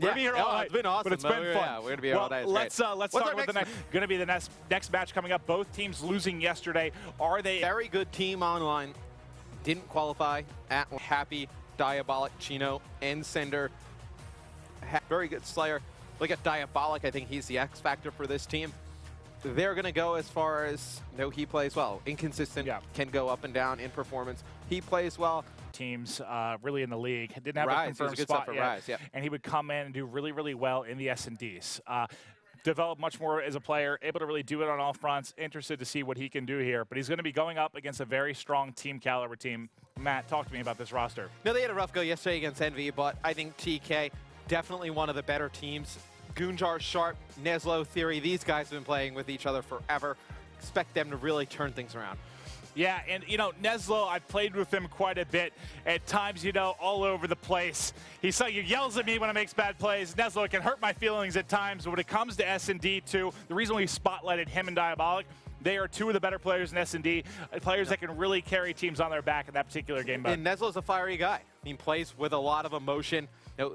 We're gonna be here all night. It's been awesome. But it's been fun. Yeah, we're gonna be here all night. Let's talk about the next match coming up. Both teams losing yesterday. Are they very good team online? Didn't qualify at Happy, Diabolic, Chino, and Cinder. Very good Slayer. Look at Diabolic. I think he's the X factor for this team. They're going to go as far as, he plays well. Inconsistent, can go up and down in performance. He plays well. Teams really in the league. Didn't have Rise, a confirmed a good spot for yet. Rise, And he would come in and do really, really well in the S&Ds. Develop much more as a player, able to really do it on all fronts. Interested to see what he can do here. But he's going to be going up against a very strong Team Kaliber team. Matt, talk to me about this roster. No, they had a rough go yesterday against Envy, but I think TK, definitely one of the better teams. Goonjar, Sharp, Neslo, Theory, these guys have been playing with each other forever. Expect them to really turn things around. Yeah, and, Neslo, I've played with him quite a bit. At times, all over the place. He yells at me when I make bad plays. Neslo, it can hurt my feelings at times. But when it comes to S&D, too, the reason we spotlighted him and Diabolic, they are two of the better players in S&D, players that can really carry teams on their back in that particular game. And Neslo's a fiery guy. He plays with a lot of emotion.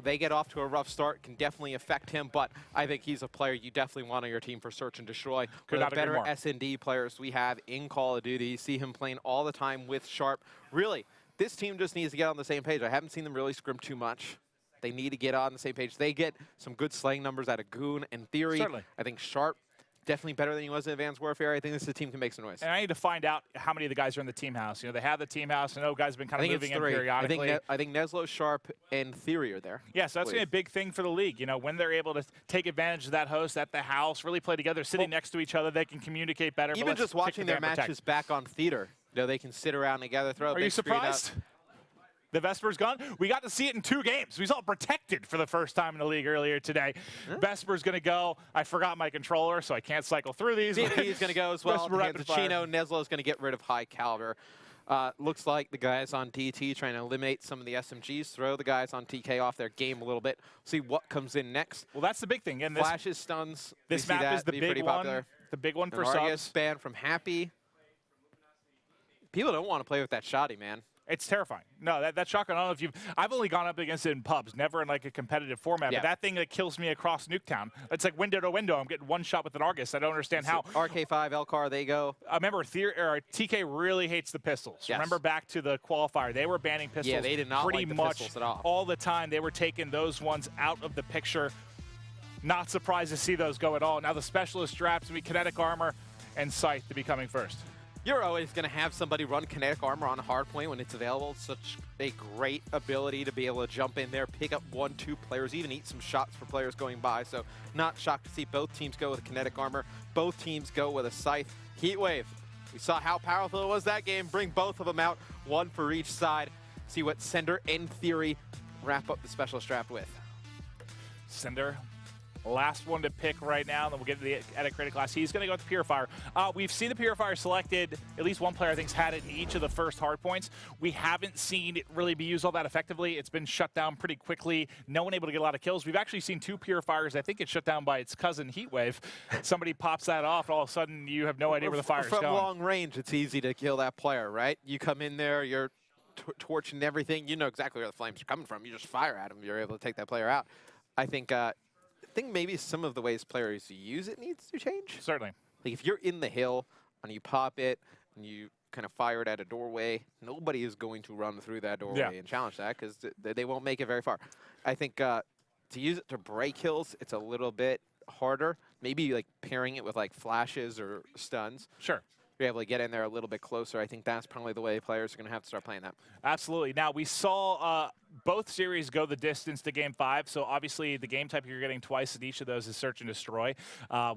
They get off to a rough start, can definitely affect him, but I think he's a player you definitely want on your team for Search and Destroy. One of the better S&D players we have in Call of Duty. You see him playing all the time with Sharp. Really, this team just needs to get on the same page. I haven't seen them really scrim too much. They need to get on the same page. They get some good slaying numbers out of Goon and Theory. Certainly. I think Sharp, definitely better than he was in Advanced Warfare. I think this team can make some noise. And I need to find out how many of the guys are in the team house. They have the team house. I know guys have been kind of moving in periodically. I think Neslo, Sharp, and Theory are there. Yeah, so that's going to be a big thing for the league. When they're able to take advantage of that host at the house, really play together, sitting next to each other, they can communicate better. Even just watching their matches back on Theater, they can sit around together, throw a big screen out. Are you surprised? The Vesper's gone. We got to see it in 2 games. We saw it protected for the first time in the league earlier today. Huh? Vesper's going to go. I forgot my controller, so I can't cycle through these. He's going to go as well. Chino, Neslo's going to get rid of High Caliber. Looks like the guys on DT trying to eliminate some of the SMGs, throw the guys on TK off their game a little bit. See what comes in next. Well, that's the big thing. And Flashes, stuns. This map is the big one. The big one for subs. Span from Happy. People don't want to play with that shotty, man. It's terrifying. No, that shotgun, I don't know if I've only gone up against it in pubs, never in like a competitive format, but that thing that kills me across Nuketown, it's like window to window. I'm getting one shot with an Argus. I don't understand how. RK5, Elcar, they go. I remember TK really hates the pistols. Yes. Remember back to the qualifier, they were banning pistols. Yeah, they did not pretty like the much pistols at all. All the time. They were taking those ones out of the picture. Not surprised to see those go at all. Now the specialist straps to be kinetic armor and Scythe to be coming first. You're always going to have somebody run kinetic armor on a hardpoint when it's available. Such a great ability to be able to jump in there, pick up 1-2 players, even eat some shots for players going by. So not shocked to see both teams go with kinetic armor. Both teams go with a Scythe. Heatwave. We saw how powerful it was that game. Bring both of them out, one for each side. See what Cinder and Theory wrap up the special strap with. Cinder. Last one to pick right now, then we'll get to the edit critic class. He's going to go with the Purifier. We've seen the Purifier selected. At least one player, I think, has had it in each of the first hard points. We haven't seen it really be used all that effectively. It's been shut down pretty quickly. No one able to get a lot of kills. We've actually seen 2 Purifiers. I think it's shut down by its cousin, Heatwave. Somebody pops that off, and all of a sudden you have no idea where the fire's going. From long range, it's easy to kill that player, right? You come in there, you're torching everything. You know exactly where the flames are coming from. You just fire at them. You're able to take that player out. I think maybe some of the ways players use it needs to change. Certainly. Like if you're in the hill and you pop it and you kind of fire it at a doorway, nobody is going to run through that doorway and challenge that because they won't make it very far. I think to use it to break hills, it's a little bit harder. Maybe like pairing it with like flashes or stuns. Sure. You're able to get in there a little bit closer. I think that's probably the way players are going to have to start playing that. Absolutely. Now, we saw both series go the distance to Game 5, so obviously the game type you're getting twice in each of those is Search and Destroy.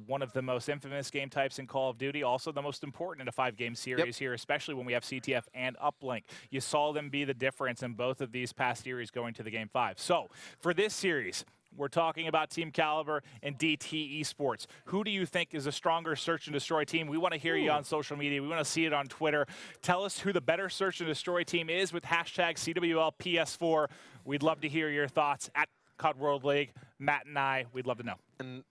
One of the most infamous game types in Call of Duty, also the most important in a 5-game series here, especially when we have CTF and Uplink. You saw them be the difference in both of these past series going to the Game 5. So, for this series, we're talking about Team Kaliber and DT Esports. Who do you think is a stronger Search and Destroy team? We want to hear you on social media. We want to see it on Twitter. Tell us who the better Search and Destroy team is with hashtag CWL PS4. We'd love to hear your thoughts at COD World League. Matt and I, we'd love to know. And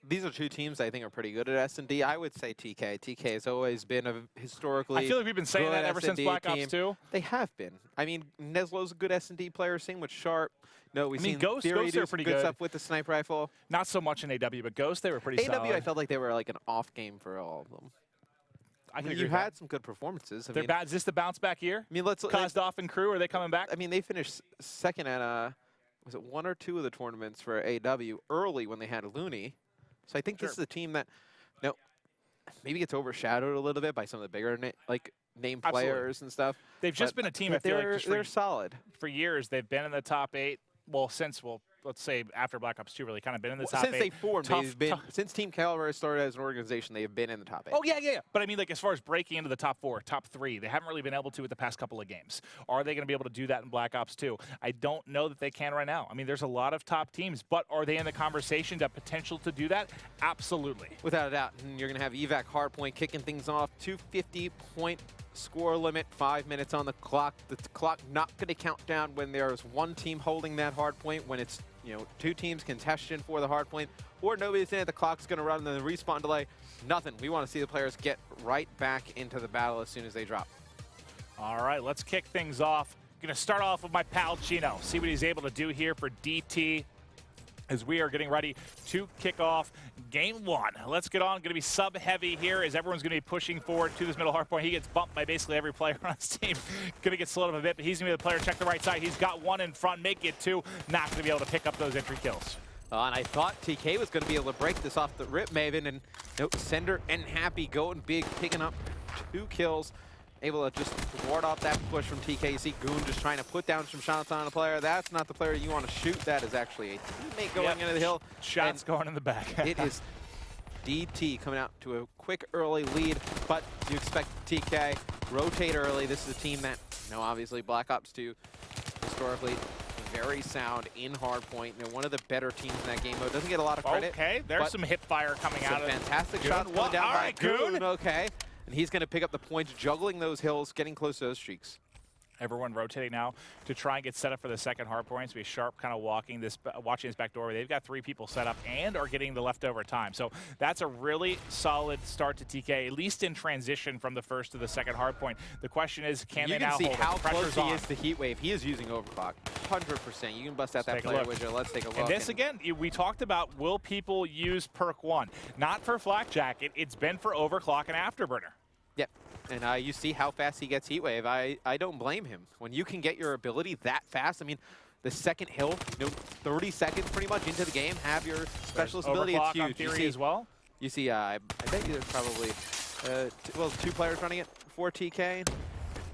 these are 2 teams I think are pretty good at S&D. I would say TK. TK has always been a historically I feel like we've been saying that ever since Black Ops 2. They have been. I mean, Neslo's a good S&D player, same with Sharp. No, we've seen Ghost Theory are do pretty good good. stuff with the sniper rifle. Not so much in AW, but Ghost, they were pretty AW, solid. I felt like they were like an off game for all of them. I can mean, agree you with that. had some good performances. I They're mean, bad. Is this the bounce back year? I mean, let's. Kozdoff and crew, are they coming back? I mean, they finished second at was it 1 or 2 of the tournaments for AW early when they had Looney. So I think this is a team that, maybe gets overshadowed a little bit by some of the bigger name players and stuff. They've just been a team. I feel like just they're solid. For years. They've been in the top 8. Well, since let's say after Black Ops 2, really kind of been in the top 8. Since they formed, they've been since Team Kaliber started as an organization. They have been in the top 8. Oh yeah. But I mean, like as far as breaking into the top 4, top 3, they haven't really been able to with the past couple of games. Are they going to be able to do that in Black Ops 2? I don't know that they can right now. I mean, there's a lot of top teams, but are they in the conversation to potential to do that? Absolutely. Without a doubt. And you're going to have Evac Hardpoint kicking things off. 250-point score limit, 5 minutes on the clock. The clock not going to count down when there's one team holding that hard point. When it's 2 teams contesting for the hard point, or nobody's in it, the clock's going to run, and then the respawn delay, nothing. We want to see the players get right back into the battle as soon as they drop. All right, let's kick things off. Going to start off with my pal Chino. See what he's able to do here for DT as we are getting ready to kick off game 1. Let's get on. Going to be sub-heavy here as everyone's going to be pushing forward to this middle hard point. He gets bumped by basically every player on his team. Going to get slowed up a bit, but he's going to be the player. Check the right side. He's got 1 in front, make it 2. Not going to be able to pick up those entry kills. And I thought TK was going to be able to break this off the rip, Maven, and Sender and Happy going big, picking up 2 kills. Able to just ward off that push from TK. You see Goon just trying to put down some shots on a player. That's not the player you want to shoot. That is actually a teammate going into the hill. Shots going in the back. It is DT coming out to a quick early lead, but you expect TK rotate early. This is a team that, obviously Black Ops 2 historically very sound in hardpoint. One of the better teams in that game mode. Doesn't get a lot of credit. Okay, there's some hip fire coming out of it. Fantastic shots coming down by Goon. Okay. And he's going to pick up the points, juggling those hills, getting close to those streaks. Everyone rotating now to try and get set up for the second hard point. So be Sharp kind of watching this back door. They've got 3 people set up and are getting the leftover time. So that's a really solid start to TK, at least in transition from the first to the second hard point. The question is, can they now hold it? You can see how close he is to Heatwave. He is using overclock, 100%. You can bust out that player widget. Let's take a look. And this, again, we talked about, will people use perk 1? Not for Flak Jacket. It's been for overclock and afterburner. Yep. And you see how fast he gets Heatwave. I don't blame him. When you can get your ability that fast, I mean, the second hill, 30 seconds pretty much into the game, have your specialist ability. It's huge. On Theory as well. You see, I bet you there's probably, 2 players running it for TK.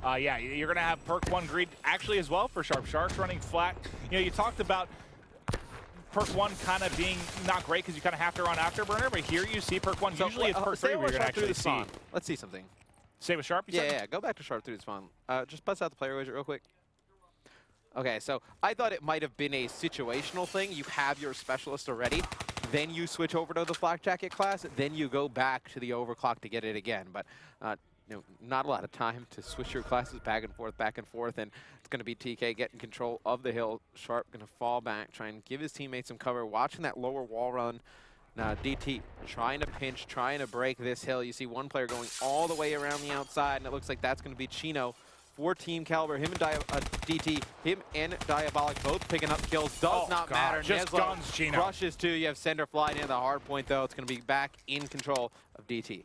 Yeah, you're going to have perk 1 greed actually as well for Sharp. Sharp's running flat. You talked about perk 1 kind of being not great because you kind of have to run afterburner, but here you see perk 1. So, usually it's perk 3 where you're going to actually see. Let's see something. Stay with Sharp, you said? Yeah, go back to Sharp through the spawn. Just bust out the player widget real quick. Okay, so I thought it might have been a situational thing. You have your specialist already, then you switch over to the Flak Jacket class, then you go back to the overclock to get it again. But not a lot of time to switch your classes back and forth, and it's going to be TK getting control of the hill. Sharp going to fall back, try and give his teammates some cover, watching that lower wall run. Now DT trying to pinch, trying to break this hill. You see 1 player going all the way around the outside, and it looks like that's going to be Chino for Team Kaliber. Him and DT, him and Diabolic both picking up kills. Does not matter. Just guns, Chino. Crushes 2. You have Sender flying into the hard point, though. It's going to be back in control of DT.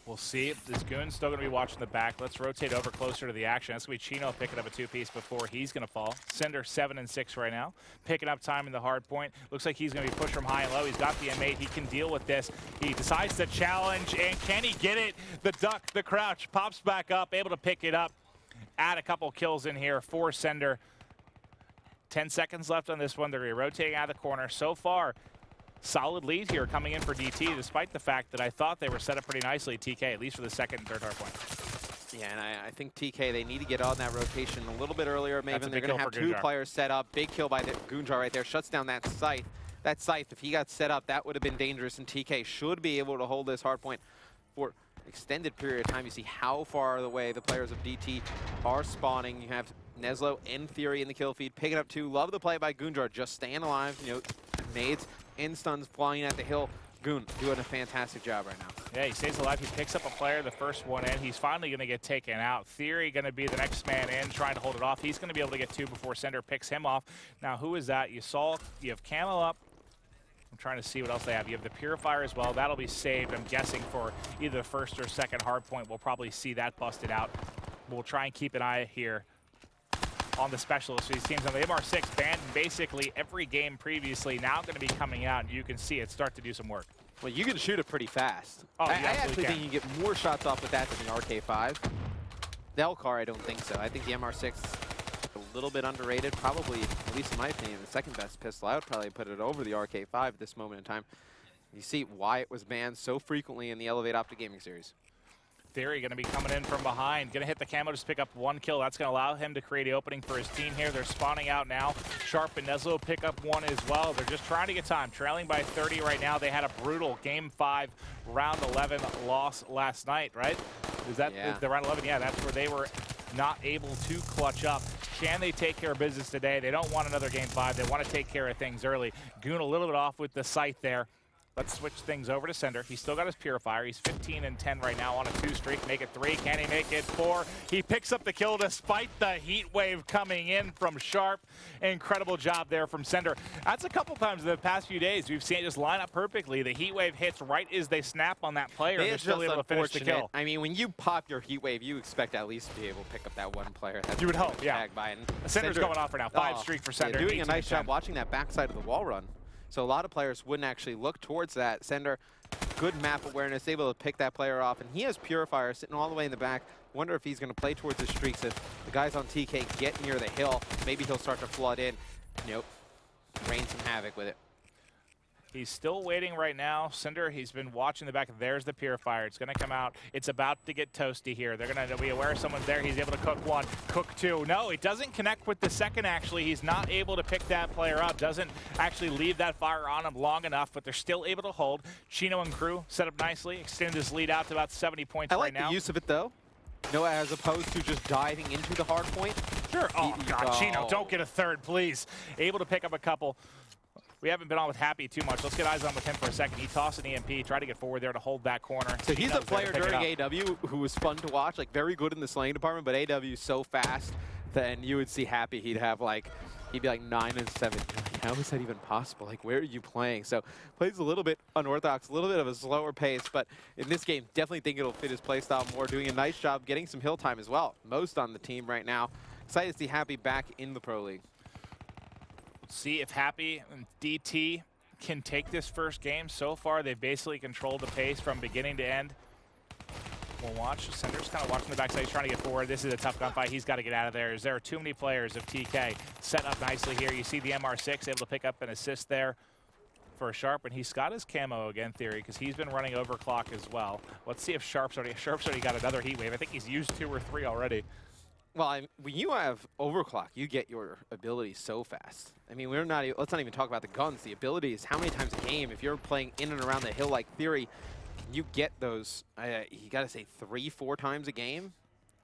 We'll see. This Goon's still going to be watching the back. Let's rotate over closer to the action. That's going to be Chino picking up a 2-piece before he's going to fall. Sender 7 and 6 right now. Picking up time in the hard point. Looks like he's going to be pushed from high and low. He's got the M8. He can deal with this. He decides to challenge, and can he get it? The duck, the crouch, pops back up, able to pick it up. Add a couple kills in here for Sender. 10 seconds left on this one. They're rotating out of the corner. So far, solid lead here coming in for DT, despite the fact that I thought they were set up pretty nicely, TK, at least for the second and third hard point. Yeah, and I think TK, they need to get on that rotation a little bit earlier. Maybe they're going to have 2 players set up. Big kill by the Goonjar right there. Shuts down that scythe. That scythe, if he got set up, that would have been dangerous, and TK should be able to hold this hard point for extended period of time. You see how far away the players of DT are spawning. You have Neslo and Theory in the kill feed, picking up 2. Love the play by Goonjar, just staying alive. Nades and stuns flying at the hill. Goon doing a fantastic job right now. Yeah, he stays alive. He picks up a player, the first one in. He's finally going to get taken out. Theory going to be the next man in, trying to hold it off. He's going to be able to get 2 before Cinder picks him off. Now, who is that? You have Camo up. I'm trying to see what else they have. You have the Purifier as well. That'll be saved, I'm guessing, for either the first or second hard point. We'll probably see that busted out. We'll try and keep an eye here on the specialists for these teams. On the MR6, banned basically every game previously, now going to be coming out, and you can see it start to do some work. Well, you can shoot it pretty fast. Oh, I actually think you can get more shots off with that than the RK5. The L-Car, I don't think so. I think the MR6 is a little bit underrated. Probably, at least in my opinion, the second best pistol. I would probably put it over the RK5 at this moment in time. You see why it was banned so frequently in the Elevate Optic Gaming Series. Theory going to be coming in from behind. Going to hit the camo, just pick up 1 kill. That's going to allow him to create an opening for his team here. They're spawning out now. Sharp and Neslo pick up 1 as well. They're just trying to get time. Trailing by 30 right now. They had a brutal Game 5, Round 11 loss last night, right? Is that the Round 11? Yeah, that's where they were not able to clutch up. Can they take care of business today? They don't want another Game 5. They want to take care of things early. Goon a little bit off with the sight there. Let's switch things over to Cinder. He's still got his Purifier. He's 15 and 10 right now on a 2 streak. Make it 3. Can he make it 4? He picks up the kill despite the heat wave coming in from Sharp. Incredible job there from Cinder. That's a couple times in the past few days we've seen it just line up perfectly. The heat wave hits right as they snap on that player. They're still able to finish the kill. I mean, when you pop your heat wave, you expect at least to be able to pick up that one player. That's you would hope, yeah. Cinder's going off for now. 5 streak for Cinder. Doing a nice job watching that backside of the wall run. So a lot of players wouldn't actually look towards that. Cinder, good map awareness, able to pick that player off. And he has Purifier sitting all the way in the back. Wonder if he's going to play towards his streaks. If the guys on TK get near the hill, maybe he'll start to flood in. Nope. Rain some havoc with it. He's still waiting right now. Cinder, he's been watching the back. There's the Purifier. It's going to come out. It's about to get toasty here. They're going to be aware someone's there. He's able to cook 1, cook 2. No, it doesn't connect with the second, actually. He's not able to pick that player up. Doesn't actually leave that fire on him long enough, but they're still able to hold. Chino and crew set up nicely. Extend his lead out to about 70 points right now. I like the use of it, though. No, as opposed to just diving into the hard point. Sure. Oh, God, Chino, don't get a third, please. Able to pick up a couple. We haven't been on with Happy too much. Let's get eyes on with him for a second. He tossed an EMP, tried to get forward there to hold that corner. So he's a player during AW who was fun to watch, like very good in the slaying department, but AW is so fast, then you would see Happy. He'd be like 9 and 7. Like, how is that even possible? Like, where are you playing? So plays a little bit unorthodox, a little bit of a slower pace, but in this game, definitely think it'll fit his playstyle more. Doing a nice job getting some hill time as well. Most on the team right now. Excited to see Happy back in the Pro League. See if Happy and DT can take this first game. So far, they've basically controlled the pace from beginning to end. We'll watch. Cinder's kind of watching the backside. He's trying to get forward. This is a tough gunfight. He's got to get out of there. There are too many players of TK set up nicely here. You see the MR6 able to pick up an assist there for Sharp, and he's got his camo again, Theory, because he's been running overclock as well. Let's see if Sharp's already got another heat wave. I think he's used 2 or 3 already. Well, when you have overclock, you get your ability so fast. I mean, let's not even talk about the guns. The ability is how many times a game, if you're playing in and around the hill like Theory, you get those, you got to say 3-4 times a game.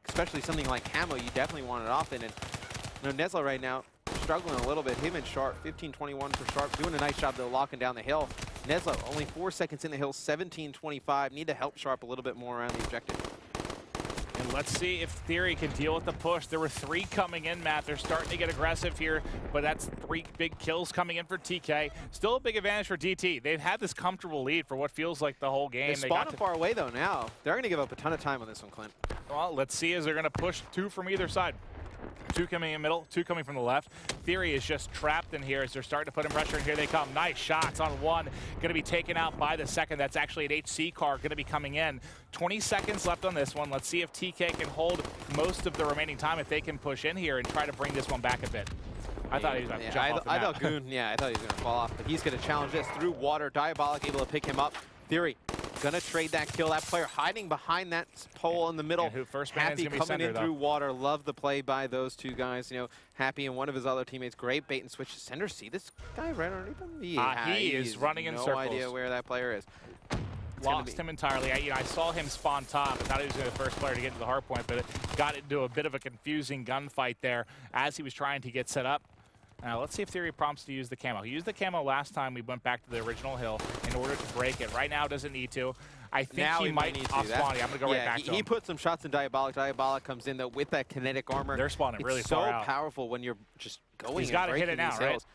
Especially something like Camo, you definitely want it often. And you know, Nesla right now, struggling a little bit. Him and Sharp, 15-21 for Sharp, doing a nice job though, locking down the hill. Nesla, only 4 seconds in the hill, 17-25. Need to help Sharp a little bit more around the objective. And let's see if Theory can deal with the push. There were 3 coming in, Matt. They're starting to get aggressive here, but that's 3 big kills coming in for TK. Still a big advantage for DT. They've had this comfortable lead for what feels like the whole game. They're spawning far away, though, now. They're going to give up a ton of time on this one, Clint. Well, let's see as they're going to push 2 from either side. 2 coming in middle, 2 coming from the left. Theory is just trapped in here as they're starting to put in pressure, and here they come. Nice shots on 1. Going to be taken out by the second. That's actually an HC car going to be coming in. 20 seconds left on this one. Let's see if TK can hold most of the remaining time, if they can push in here and try to bring this one back a bit. I thought he was going to jump off the map. I thought Goon, I thought he was going to fall off, but he's going to challenge this through water. Diabolic able to pick him up. Theory gonna trade that kill. That player hiding behind that pole in the middle. Who first Happy coming in through water. Love the play by those 2 guys. You know, Happy and one of his other teammates. Great bait and switch. Cinder, see this guy right underneath him? He is running in circles. No idea where that player is. Lost him entirely. I saw him spawn top. I thought he was the first player to get to the hard point, but it got into a bit of a confusing gunfight there as he was trying to get set up. Now let's see if Theory prompts to use the camo. He used the camo last time we went back to the original hill in order to break it. Right now doesn't need to. I think now he might need off to. spawning. I'm going to go right back to him. He put some shots in Diabolic. Diabolic comes in, though, with that kinetic armor. They're spawning really it's far so out. powerful when you're just going He's and got to hit breaking it now, these right? hills.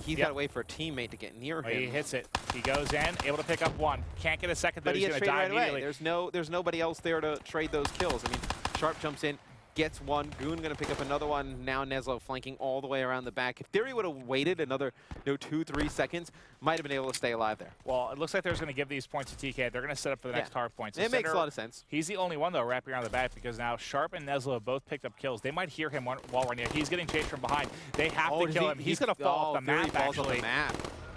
He's got to wait for a teammate to get near him. He hits it. He goes in, able to pick up one. Can't get a second, though. But he He's gets going to die traded right away. immediately. There's nobody else there to trade those kills. I mean, Sharp jumps in, gets one. Goon going to pick up another one. Now Neslo flanking all the way around the back. If Theory would have waited another 2-3 seconds, might have been able to stay alive there. Well, it looks like they're going to give these points to TK. They're going to set up for the next hard point. So it makes a lot of sense. He's the only one, though, wrapping around the back because now Sharp and Neslo have both picked up kills. They might hear him while we're near. He's getting chased from behind. They have to kill him. He's going to fall off the map, actually.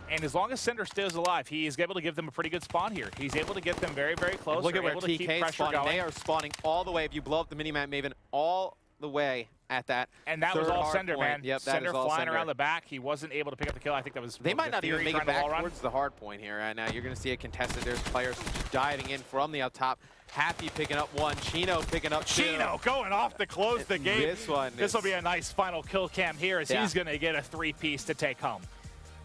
And as long as Cinder stays alive, he is able to give them a pretty good spawn here. He's able to get them very, very close. Look at where able to keep TK pressure spawning. going. They are spawning all the way. If you blow up the minimap Maven, all the way at that. And that was all Cinder, man. Yep, Cinder flying around the back. He wasn't able to pick up the kill. I think that was. They might not even make it back towards the the hard point here. Right now, you're going to see it contested. There's players diving in from the up top. Happy picking up one. Chino picking up two. Chino going off to close the game. This will be a nice final kill cam here as he's going to get a 3-piece to take home.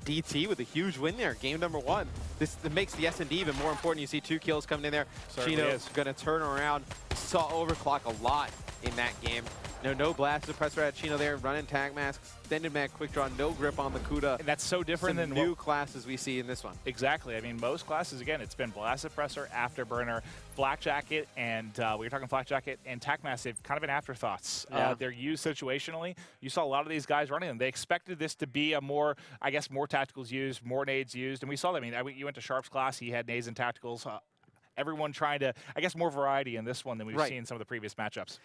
DT with a huge win there, game number 1. This makes the S&D even more important. You see 2 kills coming in there. Chino's going to turn around. Saw overclock a lot in that game. No blast suppressor at Chino there, running tag masks, extended mag quick draw, no grip on the Kuda. And that's so different than new classes we see in this one. Exactly. I mean, most classes, again, it's been blast suppressor, afterburner, flak jacket, and we were talking flak jacket and tac mask. They've kind of been afterthoughts. Yeah. They're used situationally. You saw a lot of these guys running them. They expected this to be a more, I guess, more tacticals used, more nades used, and we saw that. I mean, you went to Sharp's class, he had nades and tacticals. Everyone trying to, I guess, more variety in this one than we've seen in some of the previous matchups.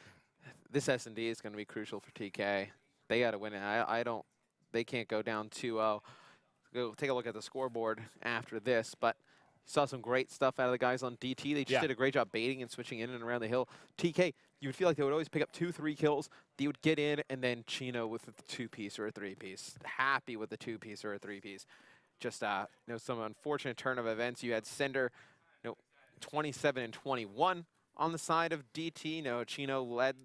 This S&D is going to be crucial for TK. They got to win it. They can't go down 2-0. Go take a look at the scoreboard after this, but saw some great stuff out of the guys on DT. They just did a great job baiting and switching in and around the hill. TK, you would feel like they would always pick up 2-3 kills. They would get in, and then Chino with a 2-piece or a 3-piece. Happy with the 2-piece or a 3-piece. Just some unfortunate turn of events. You had Cinder, 27 and 21. On the side of DT, Chino led,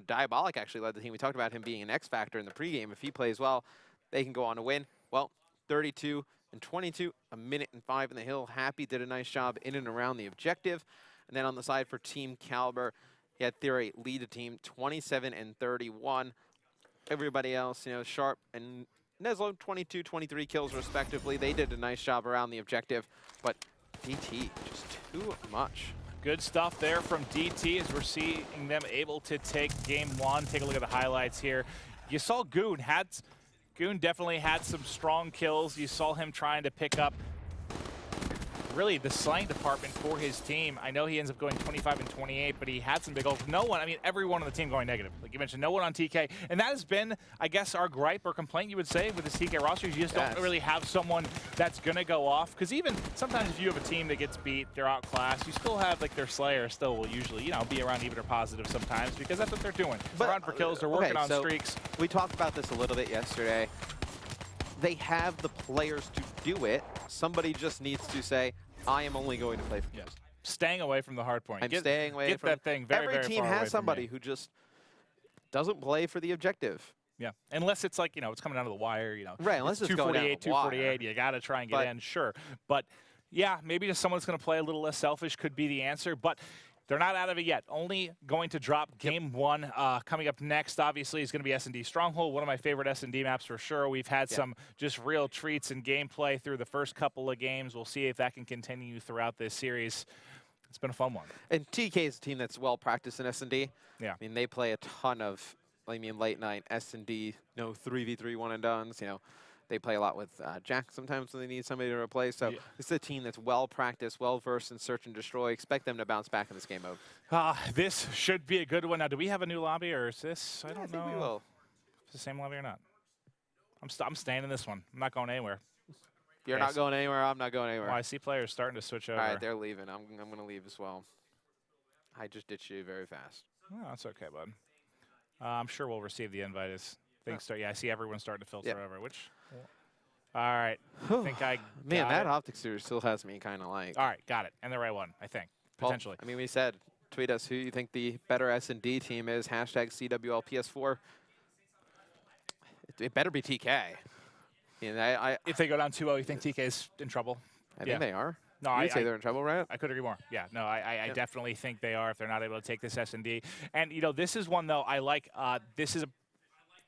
Diabolic actually led the team. We talked about him being an X factor in the pregame. If he plays well, they can go on to win. Well, 32 and 22, a minute and 5 in the hill. Happy did a nice job in and around the objective. And then on the side for Team Kaliber, he had Theory lead the team 27 and 31. Everybody else, Sharp and Neslo, 22, 23 kills respectively. They did a nice job around the objective, but DT just too much. Good stuff there from DT as we're seeing them able to take game 1. Take a look at the highlights here. You saw Goon definitely had some strong kills. You saw him trying to pick up really the slaying department for his team. I know he ends up going 25 and 28, but he had some big goals. No one, I mean, everyone on the team going negative. Like you mentioned, no one on TK. And that has been, I guess, our gripe or complaint, you would say, with this TK roster. You just don't really have someone that's going to go off. Because even sometimes if you have a team that gets beat, they're outclassed, you still have, like, their Slayer still will usually, be around even or positive sometimes because that's what they're doing. They're around for kills. They're working on streaks. We talked about this a little bit yesterday. They have the players to do it. Somebody just needs to say, I am only going to play for kills. Staying away from the hard point. I'm staying away from that thing very, very far away. Every team has somebody who just doesn't play for the objective. Yeah, unless it's like, it's coming down to the wire, Right, unless it's 248, 248, you got to try and get in, sure. But, yeah, maybe just someone that's going to play a little less selfish could be the answer. But they're not out of it yet. Only going to drop game 1. Coming up next, obviously, is going to be S&D Stronghold, one of my favorite S&D maps for sure. We've had some just real treats in gameplay through the first couple of games. We'll see if that can continue throughout this series. It's been a fun one. And TK is a team that's well practiced in S&D. Yeah. I mean, they play a ton of, late night S&D, 3v3 one-and-dones, They play a lot with Jack sometimes when they need somebody to replace. So this is a team that's well-practiced, well-versed in search and destroy. Expect them to bounce back in this game mode. This should be a good one. Now, do we have a new lobby, or is this? I don't know. I think we will. If it's the same lobby or not. I'm staying in this one. I'm not going anywhere. You're not going anywhere. I'm not going anywhere. Well, I see players starting to switch over. All right, they're leaving. I'm going to leave as well. I just ditched you very fast. Oh, that's okay, bud. I'm sure we'll receive the invite as things start. Yeah, I see everyone starting to filter over, which... All right. I think I Man, that optics series still has me kind of like... All right, got it. And the right one, I think, potentially. Well, I mean, we said, tweet us who you think the better S&D team is, #CWL PS4. It better be TK. If they go down 2-0, you think TK's in trouble? I think they are. No, You'd say they're in trouble, right? I couldn't agree more. Yeah, no, I definitely think they are if they're not able to take this S&D. And, you know, this is one, though, I like. This is a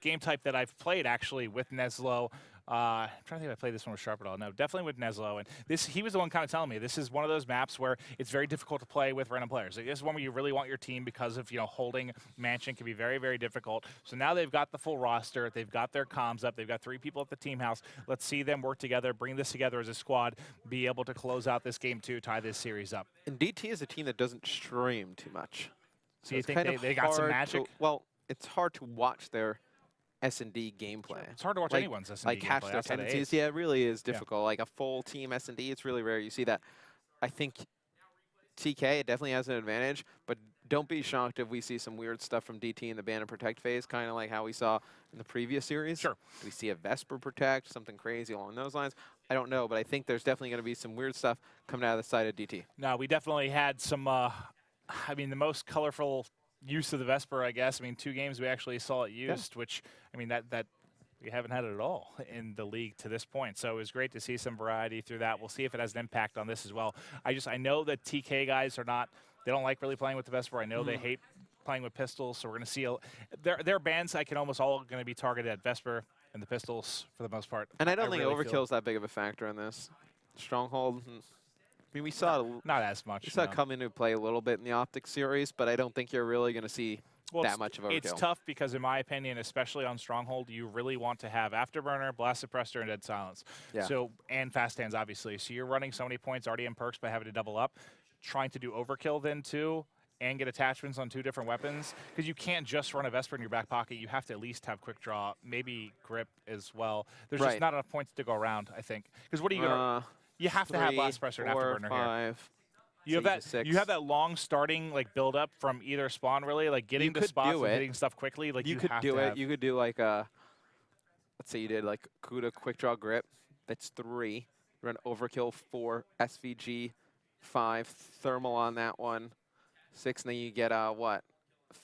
game type that I've played, actually, with Neslo. I'm trying to think if I played this one with Sharp at all. No, definitely with Neslo. And he was the one kind of telling me this is one of those maps where it's very difficult to play with random players. This is one where you really want your team because of, you know, holding Mansion can be very, very difficult. So now they've got the full roster. They've got their comms up. They've got 3 people at the team house. Let's see them work together, bring this together as a squad, be able to close out this game 2, tie this series up. And DT is a team that doesn't stream too much. So you think they got some magic? Well, it's hard to watch their S&D gameplay. Sure. It's hard to watch anyone's S&D gameplay. Catch their tendencies. Yeah, it really is difficult. Like a full team S&D, it's really rare you see that. I think TK, it definitely has an advantage, but don't be shocked if we see some weird stuff from DT in the ban and protect phase, kind of like how we saw in the previous series. Sure. We see a Vesper protect, something crazy along those lines. I don't know, but I think there's definitely going to be some weird stuff coming out of the side of DT. No, we definitely had some, I mean, the most colorful use of the Vesper, I guess. I mean, 2 games we actually saw it used, which, I mean, that we haven't had it at all in the league to this point. So it was great to see some variety through that. We'll see if it has an impact on this as well. I know that TK guys are not, they don't like really playing with the Vesper. I know they hate playing with pistols, so we're going to see their bans I can almost all going to be targeted at Vesper and the pistols for the most part. And I don't think really Overkill's that big of a factor in this. Stronghold, I mean, we saw not as much. We saw it come into play a little bit in the Optic series, but I don't think you're really going to see that much of Overkill. It's tough because, in my opinion, especially on Stronghold, you really want to have Afterburner, Blast Suppressor, and Dead Silence. Yeah. So, and Fast Hands, obviously. So you're running so many points already in perks by having to double up. Trying to do Overkill then, too, and get attachments on 2 different weapons. Because you can't just run a Vesper in your back pocket. You have to at least have Quick Draw, maybe Grip as well. There's just not enough points to go around, I think. Because what are you going to... You have to have Blast Suppressor and Afterburner 5. Here. You have that long starting build up from either spawn really, like getting to spots and hitting stuff quickly. Like you could do it. You could do like a, let's say you did like Kuda Quick Draw Grip. That's 3. Run Overkill 4, SVG 5, Thermal on that one 6, and then you get what?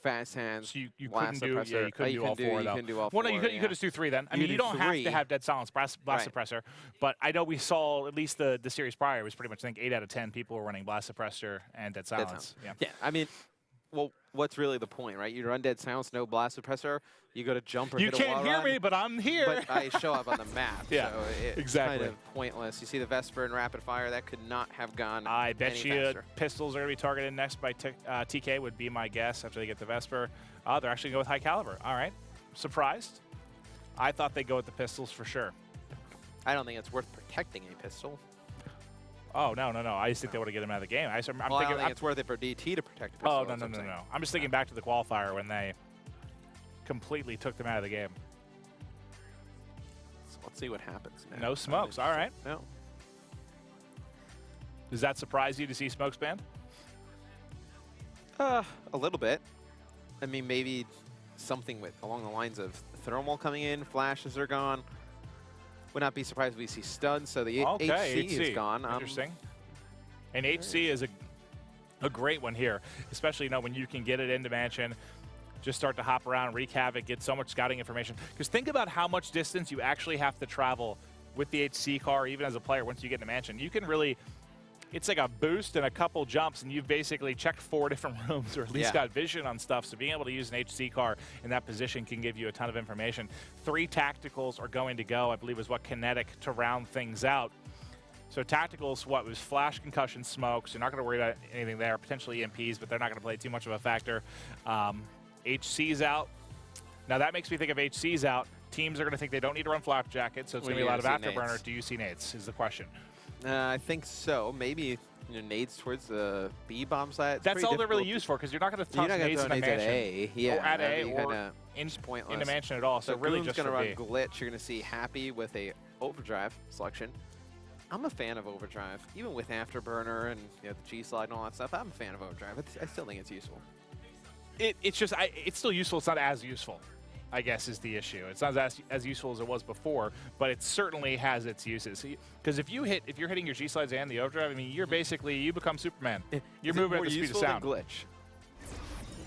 Fast Hands. So you couldn't do, you couldn't do all 4 though. You can do all 4. Well, no, you could just do 3 then. I mean, you don't have to have Dead Silence, Blast Suppressor, but I know we saw at least the series prior was pretty much, I think, 8 out of 10 people were running Blast Suppressor and Dead Silence. Yeah, I mean, well, what's really the point, right? You run Dead Silence, no Blast Suppressor, you go to jump or hit a wall run. You can't hear me, but I'm here. But I show up on the map, yeah, so it's exactly. kind of pointless. You see the Vesper and Rapid Fire, that could not have gone I bet any you faster. pistols are going to be targeted next by TK would be my guess after they get the Vesper. They're actually going to go with High Caliber. All right. Surprised? I thought they'd go with the pistols for sure. I don't think it's worth protecting a pistol. Oh, no. I just think they want to get him out of the game. I don't think it's worth it for DT to protect a pistol. Oh, no. I'm just thinking back to the qualifier when they completely took them out of the game. So let's see what happens, man. No smokes. All right. No. Does that surprise you to see smokes banned? A little bit. I mean, maybe something along the lines of Thermal coming in, flashes are gone. Would not be surprised if we see stuns, so the HC is gone. Interesting. And HC is a great one here, especially when you can get it into Mansion, just start to hop around, wreak havoc, get so much scouting information. Because think about how much distance you actually have to travel with the HC car, even as a player, once you get into Mansion. You can really... It's like a boost and a couple jumps, and you've basically checked 4 different rooms, or at least got vision on stuff. So being able to use an HC car in that position can give you a ton of information. 3 tacticals are going to go, I believe, is what Kinetic to round things out. So tacticals, what was flash, concussion, smokes. You're not going to worry about anything there. Potentially EMPs, but they're not going to play too much of a factor. HC's out. Now that makes me think of HC's out. Teams are going to think they don't need to run flak jacket, so it's going to be a lot of afterburner. Nades. Do you see nades? Is the question. I think so. Maybe nades towards the B bomb side. That's all they're really used for, because you're not going to toss nades in a Mansion. At A. Yeah, at A or into Mansion at all. So really just going to run glitch. You're going to see Happy with a overdrive selection. I'm a fan of overdrive, even with afterburner and the G slide and all that stuff. I'm a fan of overdrive. I still think it's useful. It's just it's still useful. It's not as useful, I guess, is the issue. It's not as useful as it was before, but it certainly has its uses. Because if you're hitting your G slides and the overdrive, I mean, you become Superman. You're moving at the speed of sound. Glitch?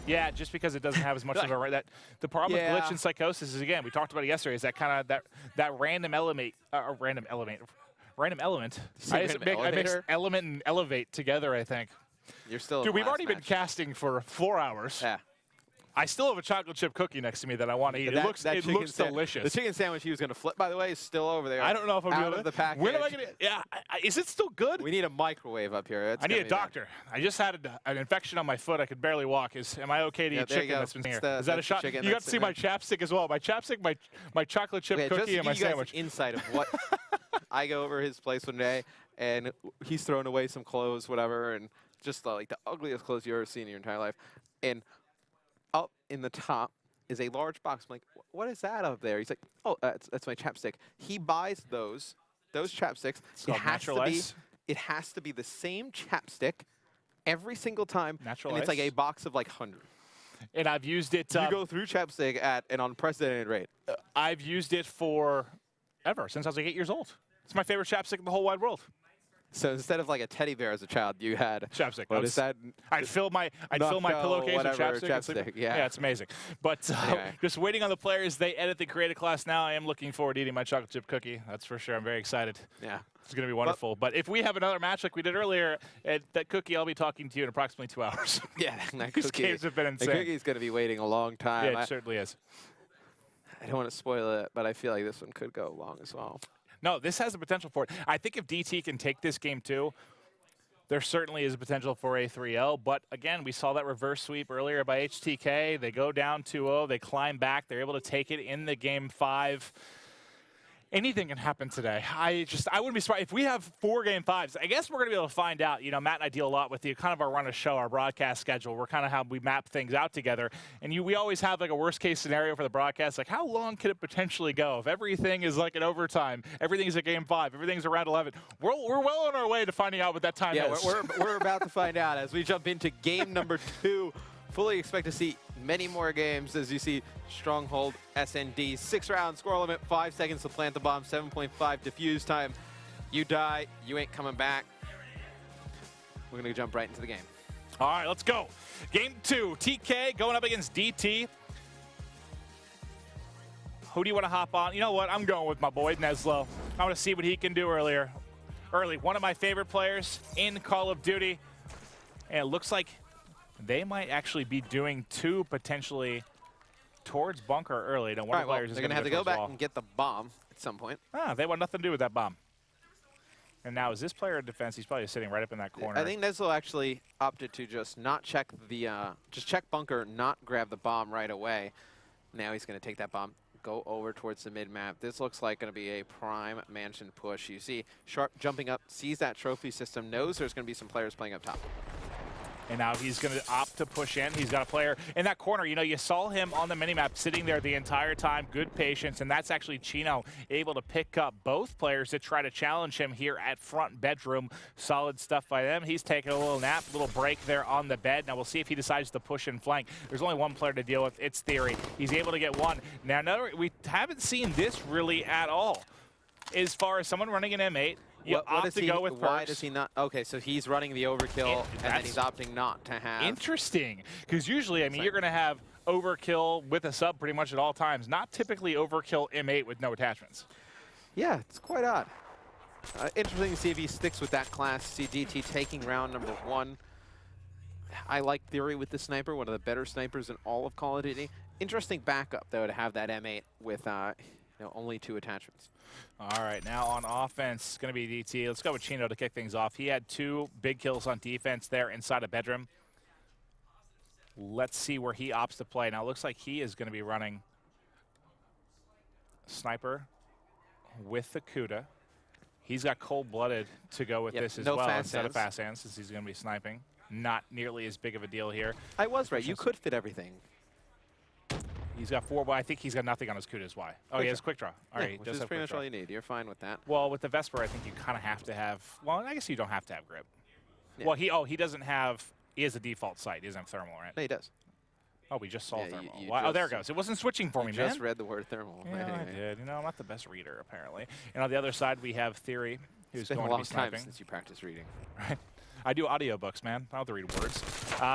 Yeah, just because it doesn't have as much of a the problem with glitch and psychosis is, again, we talked about it yesterday, is that kind of that random element random element. I mix element and elevate together, I think. You're still Dude, we've already been casting for 4 hours. Yeah. I still have a chocolate chip cookie next to me that I want to eat. It looks delicious. The chicken sandwich he was going to flip, by the way, is still over there. I don't know if I'm out of the package. When am I going to? Yeah, is it still good? We need a microwave up here. I need a doctor. I just had an infection on my foot. I could barely walk. Am I okay to eat chicken that's been here? Is that a shot? You got to see my chapstick as well. My chapstick, my chocolate chip cookie, and my sandwich. Insight of what I go over his place one day, and he's throwing away some clothes, whatever, and just like the ugliest clothes you've ever seen in your entire life, and up in the top is a large box. I'm like, what is that up there? He's like, oh, that's my chapstick. He buys those chapsticks. It has to be the same chapstick every single time. Natural and ice? It's like a box of like 100. And I've used it. You go through chapstick at an unprecedented rate. I've used it since I was like 8 years old. It's my favorite chapstick in the whole wide world. So instead of like a teddy bear as a child, you had chapstick. What is that? I'd fill my pillowcase with chapstick. Yeah, it's amazing. But anyway. Just waiting on the players. They edit the creative class now. I am looking forward to eating my chocolate chip cookie. That's for sure. I'm very excited. Yeah, it's going to be wonderful. But if we have another match like we did earlier, that cookie, I'll be talking to you in approximately 2 hours. Yeah, that These games have been insane. The cookie's going to be waiting a long time. Yeah, it certainly is. I don't want to spoil it, but I feel like this one could go long as well. No, this has the potential for it. I think if DT can take this game too, there certainly is a potential for a 3-0. But again, we saw that reverse sweep earlier by HTK. They go down 2-0. They climb back. They're able to take it in the game 5. Anything can happen today. I wouldn't be surprised if we have 4 game 5s. I guess we're going to be able to find out. You know, Matt and I deal a lot with kind of our run of show, our broadcast schedule. We're kind of how we map things out together. And we always have like a worst case scenario for the broadcast. Like, how long could it potentially go? If everything is like an overtime, everything's a game 5, everything's around 11. We're well on our way to finding out what that time is. Yeah, we're about to find out as we jump into game number 2. Fully expect to see many more games as you see Stronghold SND. 6-round score limit, 5 seconds to plant the bomb, 7.5 defuse time. You die, you ain't coming back. We're going to jump right into the game. All right, let's go. Game 2, TK going up against DT. Who do you want to hop on? You know what? I'm going with my boy Neslo. I want to see what he can do early. One of my favorite players in Call of Duty. And it looks like they might actually be doing 2 potentially towards bunker early. Now, one of the players is they're going to have to go back and get the bomb at some point. They want nothing to do with that bomb. And now, is this player in defense? He's probably sitting right up in that corner. I think Neslo actually opted to just not check just check bunker, not grab the bomb right away. Now he's going to take that bomb, go over towards the mid-map. This looks like going to be a prime mansion push. You see Sharp jumping up, sees that trophy system, knows there's going to be some players playing up top. And now he's going to opt to push in. He's got a player in that corner. You know, you saw him on the minimap sitting there the entire time. Good patience. And that's actually Chino able to pick up both players to try to challenge him here at front bedroom. Solid stuff by them. He's taking a little nap, little break there on the bed. Now we'll see if he decides to push and flank. There's only one player to deal with. It's Theory. He's able to get one. Now, we haven't seen this really at all. As far as someone running an M8, you opt to go with perks. Why does he not? Okay, so he's running the overkill, and then he's opting not to have. Interesting, because usually, I mean, you're going to have overkill with a sub pretty much at all times. Not typically overkill M8 with no attachments. Yeah, it's quite odd. Interesting to see if he sticks with that class. See DT taking round number 1. I like Theory with the sniper, one of the better snipers in all of Call of Duty. Interesting backup, though, to have that M8 with only 2 attachments. All right, now on offense, it's going to be DT. Let's go with Chino to kick things off. He had 2 big kills on defense there inside a bedroom. Let's see where he opts to play. Now, it looks like he is going to be running sniper with the Kuda. He's got cold-blooded to go with this as well instead of fast hands, since he's going to be sniping. Not nearly as big of a deal here. I was right. You could fit everything. He's got 4, but I think he's got nothing on his Kuda's Y. Oh, he has quick draw. All right, which is pretty much all you need. You're fine with that. Well, with the Vesper, I think you kind of have to have. Well, I guess you don't have to have grip. Yeah. Well, he doesn't have. He has a default sight. He doesn't have thermal, right? No, he does. Oh, we just saw thermal. Oh, there it goes. It wasn't switching for me, man. Just read the word thermal. Yeah, anyway. I did. You know, I'm not the best reader apparently. And on the other side, we have Theory, who's going to be sniping. It's been a long time since you practiced reading. Right. I do audiobooks, man. I don't have to read words.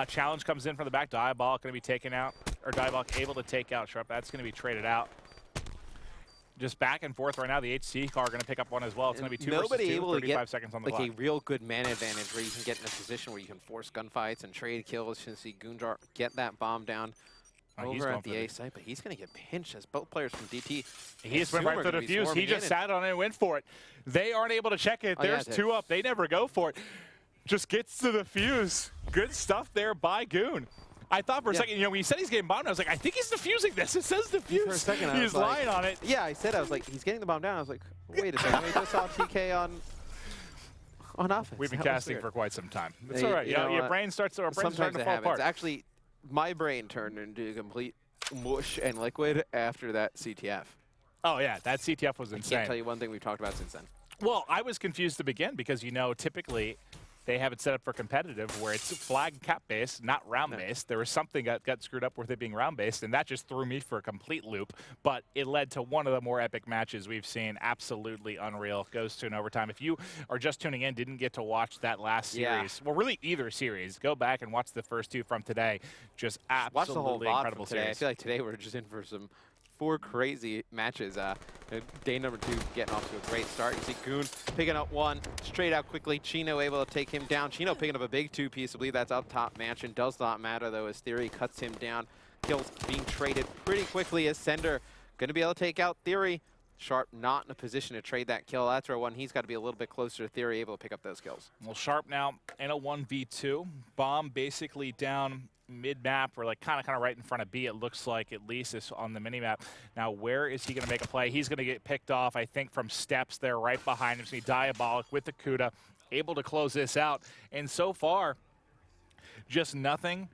Challenge comes in from the back. Diabolic going to be taken out, or Diabolic able to take out Sharp. That's going to be traded out. Just back and forth right now. The HC car going to pick up one as well. It's going to be 2 versus 2, able 35 to get seconds on the like clock. a real good man advantage where you can get in a position where you can force gunfights and trade kills. You can see Goonjar get that bomb down over at the A site, but he's going to get pinched as both players from DT. He just went right for the defuse. He just sat on it and went for it. They aren't able to check it. There's 2 up. They never go for it. Just gets to the fuse. Good stuff there by Goon. I thought for a second, when he said he's getting bombed, I was like, I think he's defusing this. It says defuse. For a second, he's lying on it. Yeah, I was like, he's getting the bomb down. I was like, wait a second. We just saw TK on offense. We've been casting for quite some time. It's all right. Your brain starts to fall apart. Actually, my brain turned into complete mush and liquid after that CTF. Oh, yeah. That CTF was insane. I can't tell you one thing we've talked about since then. Well, I was confused to begin because, typically they have it set up for competitive where it's flag cap-based, not round-based. There was something that got screwed up with it being round-based, and that just threw me for a complete loop. But it led to one of the more epic matches we've seen. Absolutely unreal. Goes to an overtime. If you are just tuning in, didn't get to watch that last series, well, really either series, go back and watch the first 2 from today. Just absolutely watch the whole incredible today. series. I feel like today we're just in for some 4 crazy matches. Day number 2 getting off to a great start. You see Goon picking up 1 straight out quickly. Chino able to take him down. Chino picking up a big 2-piece. I believe that's up top. Mansion does not matter though as Theory cuts him down. Kills being traded pretty quickly as Sender going to be able to take out Theory. Sharp not in a position to trade that kill. That's where he's got to be a little bit closer to Theory, able to pick up those kills. Well, Sharp now in a 1v2. Bomb basically down mid-map, or like kind of right in front of B, it looks like, at least is on the mini-map. Now, where is he going to make a play? He's going to get picked off, I think, from steps there right behind him. See Diabolic with the Kuda, able to close this out. And so far, just nothing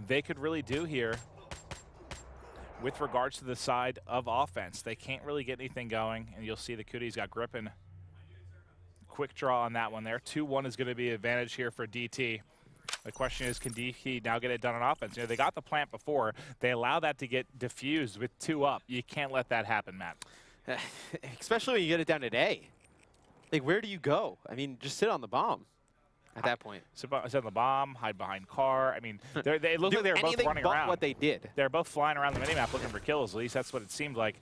they could really do here with regards to the side of offense. They can't really get anything going, and you'll see the Kuda's got Grippin. Quick draw on that one there. 2-1 is going to be advantage here for DT. The question is, can DT now get it done on offense? They got the plant before. They allow that to get diffused with 2 up. You can't let that happen, Matt. Especially when you get it down to A. Like, where do you go? I mean, just sit on the bomb at that point. Sit on the bomb, hide behind car. I mean, they look like they were both running around. What they did. They're both flying around the minimap looking for kills. At least that's what it seemed like.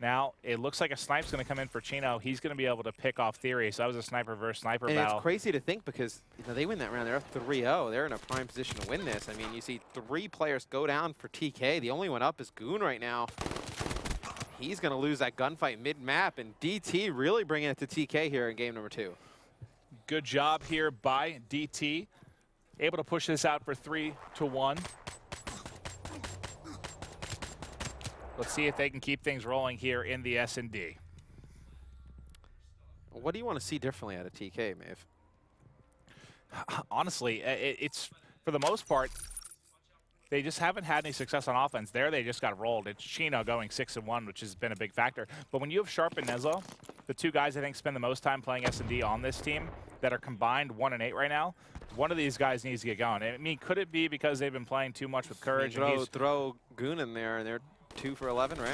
Now, it looks like a snipe's going to come in for Chino. He's going to be able to pick off Theory. So that was a sniper versus sniper battle. It's crazy to think because they win that round. They're up 3-0. They're in a prime position to win this. I mean, you see 3 players go down for TK. The only one up is Goon right now. He's going to lose that gunfight mid-map, and DT really bringing it to TK here in game number 2. Good job here by DT. Able to push this out for 3-1. Let's see if they can keep things rolling here in the S&D. What do you want to see differently out of TK, Maeve? Honestly, it's, for the most part, they just haven't had any success on offense. There, they just got rolled. It's Chino going 6-1, which has been a big factor. But when you have Sharp and Nezlo, the 2 guys I think spend the most time playing S&D on this team that are combined 1-8 right now, one of these guys needs to get going. I mean, could it be because they've been playing too much with Courage? Throw Goon in there, and they're 2 for 11, right?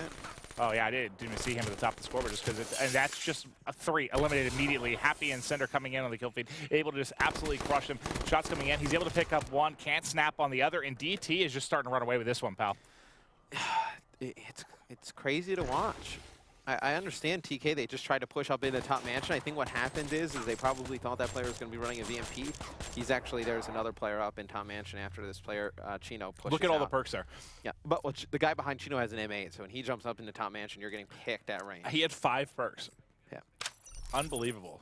Oh, yeah, I didn't see him at the top of the scoreboard just because and that's just a 3 eliminated immediately. Happy and Sender coming in on the kill feed, able to just absolutely crush him. Shots coming in. He's able to pick up 1, can't snap on the other, and DT is just starting to run away with this one, pal. It's crazy to watch. I understand TK, they just tried to push up in the top mansion. I think what happened is they probably thought that player was going to be running a VMP. He's actually, there's another player up in top mansion after this player, Chino, pushes Look at all out. the perks there. Yeah, but the guy behind Chino has an M8, so when he jumps up into top mansion, you're getting picked at range. He had 5 perks. Yeah. Unbelievable.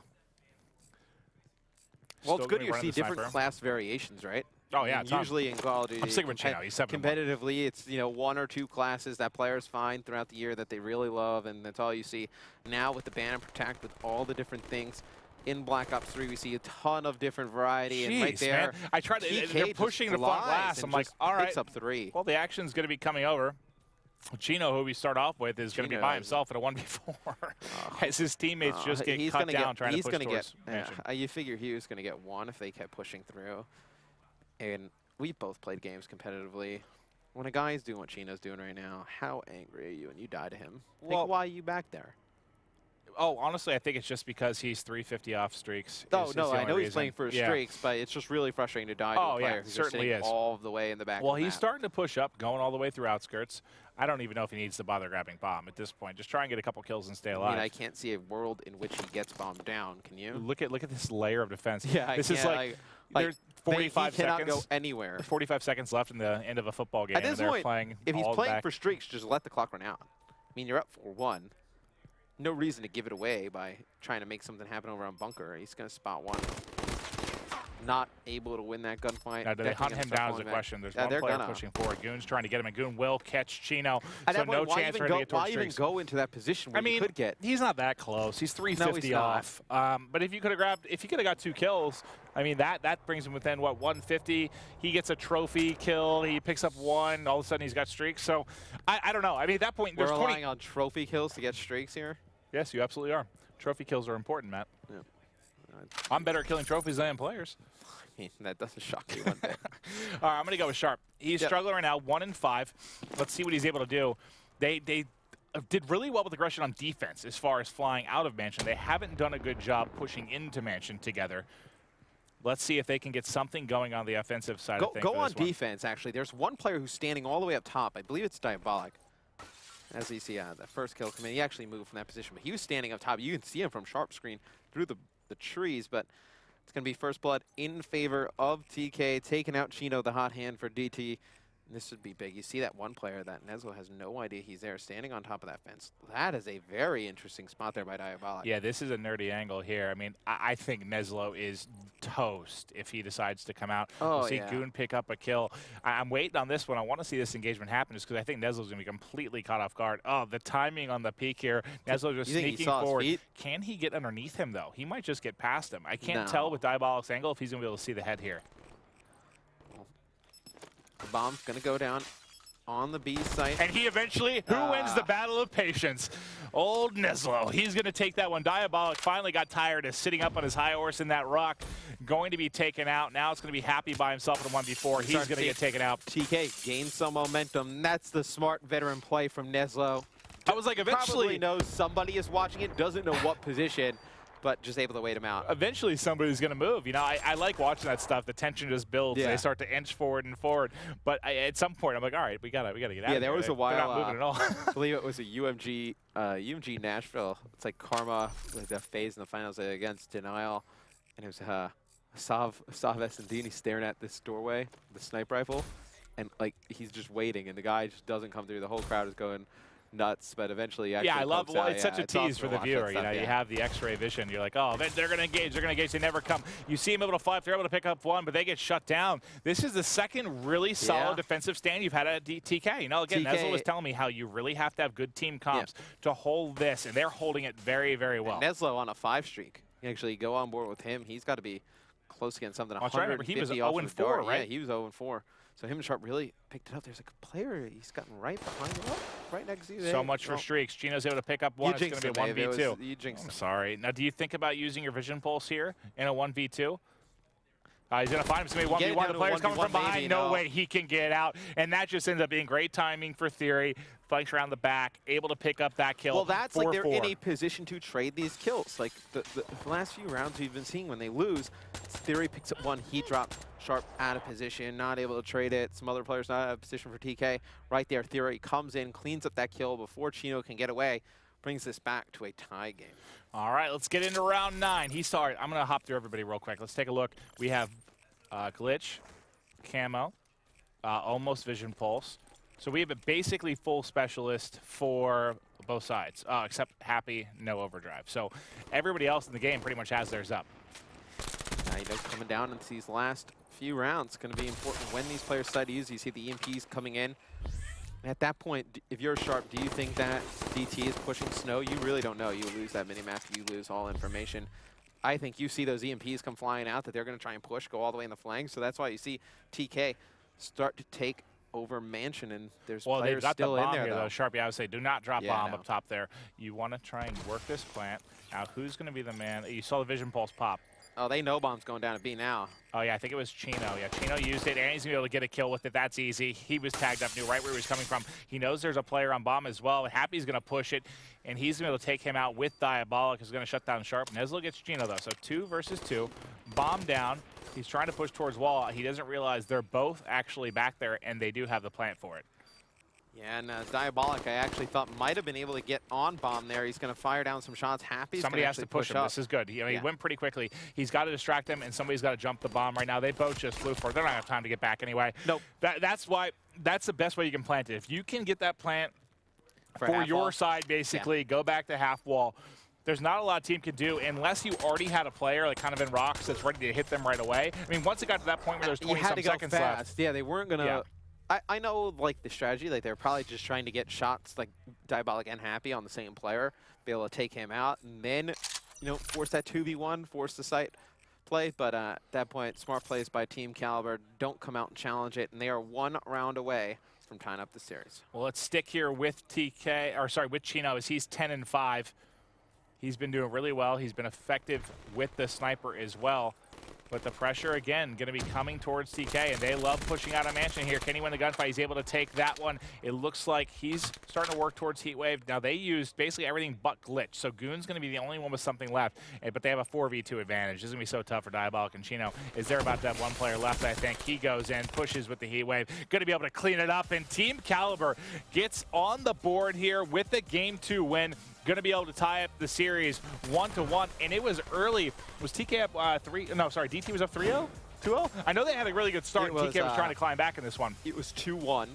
Well, it's good you see different class variations, right? Oh, yeah. Usually in Call of Duty, I'm sticking with Chino. He's 7-1. Competitively, it's 1 or 2 classes that players find throughout the year that they really love, and that's all you see. Now with the ban and protect, with all the different things in Black Ops 3, we see a ton of different variety. Jeez, and right there, man. I tried to. They're pushing the front glass. I'm like, all right. Picks up 3. Well, the action's going to be coming over. Chino, who we start off with, is going to be by himself at a 1v4 as his teammates just get cut down trying to push towards mansion. You figure he was going to get 1 if they kept pushing through. And we both played games competitively. When a guy's doing what Chino's doing right now, how angry are you when you die to him? Well, why are you back there? Oh, honestly, I think it's just because he's 350 off streaks. Oh, is no, the I only know he's reason. playing for his Yeah. streaks, but it's just really frustrating to die to a player who's just certainly sitting is. all the way in the back Well, of the he's map. starting to push up, going all the way through outskirts. I don't even know if he needs to bother grabbing bomb at this point. Just try and get a couple kills and stay alive. I mean, I can't see a world in which he gets bombed down. Can you? Look at this layer of defense. Yeah, this is like there's 45 he cannot seconds. go anywhere. 45 seconds left in the end of a football game. At this and they're point, playing if he's all playing back. for streaks, just let the clock run out. I mean, you're up 4-1. No reason to give it away by trying to make something happen over on bunker. He's going to spot one. Not able to win that gunfight. Now, do they Definitely hunt gonna him start down is falling the back. question. There's Yeah, one they're player gonna. pushing forward. Goon's trying to get him, and Goon will catch Chino. At So that point, no chance for him to get towards why even streaks. go into that position where you could get? He's not that close. He's 350 off. But if you could have got 2 kills, I mean that brings him within what 150. He gets a trophy kill. He picks up 1. All of a sudden he's got streaks. So I don't know. I mean at that point We're there's relying on trophy kills to get streaks here. Yes, you absolutely are. Trophy kills are important, Matt. Yeah. I'm better at killing trophies than I am players. I mean, that doesn't shock me one bit. All right, I'm going to go with Sharp. He's struggling right now, 1-5. Let's see what he's able to do. They did really well with aggression on defense as far as flying out of Mansion. They haven't done a good job pushing into Mansion together. Let's see if they can get something going on the offensive side of things. Go on defense, actually. There's one player who's standing all the way up top. I believe it's Diabolic. As you see, the first kill come in. He actually moved from that position, but he was standing up top. You can see him from Sharp screen through the trees, but it's going to be first blood in favor of TK, taking out Chino, the hot hand for DT. And this would be big. You see that one player that Nezlo has no idea he's there, standing on top of that fence. That is a very interesting spot there by Diabolic. Yeah, this is a nerdy angle here. I mean, I think Nezlo is toast if he decides to come out. Oh, we'll see Goon pick up a kill. I'm waiting on this one. I want to see this engagement happen just because I think Nezlo's going to be completely caught off guard. Oh, the timing on the peek here. Nezlo just sneaking forward. Can he get underneath him, though? He might just get past him. I can't tell with Diabolic's angle if he's going to be able to see the head here. The bomb's going to go down on the B site. And he eventually, who wins the battle of patience? Old Nezlo. He's going to take that one. Diabolic finally got tired of sitting up on his high horse in that rock. Going to be taken out. Now it's going to be happy by himself in a 1v4. He's going to get taken out. TK gains some momentum. That's the smart veteran play from Nezlo. I was like, eventually probably knows somebody is watching it, doesn't know what position, but just able to wait him out. Eventually somebody's going to move. You know, I like watching that stuff. The tension just builds. They start to inch forward and forward. But at some point, I'm like, all right, we gotta get out of here. Yeah, there was a while. They're not moving at all. I believe it was a UMG Nashville. It's like Karma with the phase in the finals against Denial. And it was Sav Esendini staring at this doorway, the sniper rifle. And like, he's just waiting. And the guy just doesn't come through. The whole crowd is going nuts, but eventually actually I love it's such a tease for the viewer. Stuff, you have the X-ray vision. You're like, oh, they're going to engage. They never come. You see them able to fly up. They're able to pick up one, but they get shut down. This is the second really solid defensive stand you've had at TK. You know, again, Nezlo was telling me how you really have to have good team comps to hold this, and they're holding it very, very well. And Nezlo on a 5 streak. You actually go on board with him. He's got to be close against something. I'll try to remember, he was 0-4, right? Yeah, he was 0-4. So him and Sharp really picked it up. There's like a player he's gotten right behind him, right next to you. So much for streaks. Chino's able to pick up one. It's going to be a 1v2. You jinxed I'm sorry. Now, do you think about using your vision pulse here in a 1v2? He's going to find him. It's going to be 1v1. The player's coming from behind. No way he can get out. And that just ends up being great timing for Theory. Flanks around the back, able to pick up that kill. Well, that's like they're in a position to trade these kills. Like the last few rounds we've been seeing when they lose, Theory picks up one, heat drop, Sharp out of position, not able to trade it. Some other players not out of position for TK. Right there, Theory comes in, cleans up that kill before Chino can get away, brings this back to a tie game. All right, let's get into round 9. I'm going to hop through everybody real quick. Let's take a look. We have Glitch, Camo, almost Vision Pulse. So we have a basically full specialist for both sides, except Happy, no overdrive. So everybody else in the game pretty much has theirs up. Now he knows coming down into these last few rounds. Going to be important when these players decide to use. You see the EMPs coming in. At that point, if you're Sharp, do you think that DT is pushing Snow? You really don't know. You lose that minimap, you lose all information. I think you see those EMPs come flying out that they're going to try and push, go all the way in the flank. So that's why you see TK start to take over Mansion, and there's players still in there, though. Sharp, I would say do not drop bomb up top there. You want to try and work this plant. Now, who's going to be the man? You saw the Vision Pulse pop. Oh, they know bomb's going down to B now. Oh, yeah, I think it was Chino. Yeah, Chino used it, and he's going to be able to get a kill with it. That's easy. He was tagged up, knew right where he was coming from. He knows there's a player on bomb as well. Happy's going to push it, and he's going to be able to take him out with Diabolic, who's going to shut down Sharp. Neslo gets Chino, though, so 2 versus 2. Bomb down. He's trying to push towards wall. He doesn't realize they're both actually back there, and they do have the plant for it. Yeah, and Diabolic, I actually thought might have been able to get on bomb there. He's going to fire down some shots. Happy. Somebody has to push him. Up. This is good. He went pretty quickly. He's got to distract him, and somebody's got to jump the bomb right now. They both just flew for it. They're not going to have time to get back anyway. Nope. That's the best way you can plant it. If you can get that plant for your side, basically, go back to half wall. There's not a lot a team can do unless you already had a player like kind of in rocks that's ready to hit them right away. I mean, once it got to that point where there's 20-some seconds left. Yeah, they weren't going to. I know, like, the strategy, like, they're probably just trying to get shots, like, Diabolic and Happy on the same player, be able to take him out, and then, you know, force that 2v1, force the site play. But at that point, smart plays by Team Kaliber don't come out and challenge it, and they are 1 round away from tying up the series. Well, let's stick here with with Chino, as he's 10-5. He's been doing really well. He's been effective with the sniper as well. But the pressure, again, going to be coming towards TK, and they love pushing out a mansion here. Can he win the gunfight? He's able to take that one. It looks like he's starting to work towards Heatwave. Now, they used basically everything but Glitch, so Goon's going to be the only one with something left, but they have a 4v2 advantage. This is going to be so tough for Diabolic and Chino. Is there about to have 1 player left, I think. He goes in, pushes with the Heatwave. Going to be able to clean it up, and Team Kaliber gets on the board here with the Game 2 win. Going to be able to tie up the series 1-1, and it was early. Was TK up 3? No, sorry, DT was up 3-0? 2-0? I know they had a really good start. TK was trying to climb back in this one. It was 2-1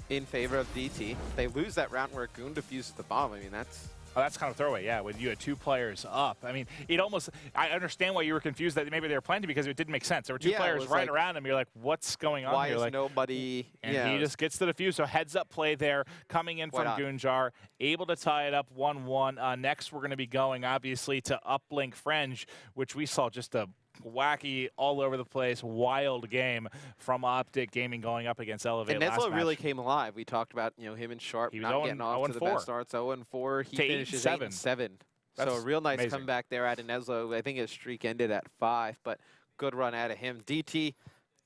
in favor of DT. They lose that round where Goon defuses the bomb. I mean, that's... Oh, that's kind of throwaway, yeah, when you had 2 players up. I mean, it almost, I understand why you were confused that maybe they were planting because it didn't make sense. There were 2 players right around him. You're like, what's going on here? Why is like, nobody... And he just gets the defuse. So heads-up play there, coming in from Goonjar, able to tie it up 1-1. Next, we're going to be going, obviously, to Uplink Fringe, which we saw just a wacky, all over the place, wild game from Optic Gaming going up against Elevate. And Neslo really came alive. We talked about, you know, him and Sharp not getting off to the best starts. 0-4. He finishes 8-7. So a real nice comeback there out of Neslo. I think his streak ended at 5, but good run out of him. DT, you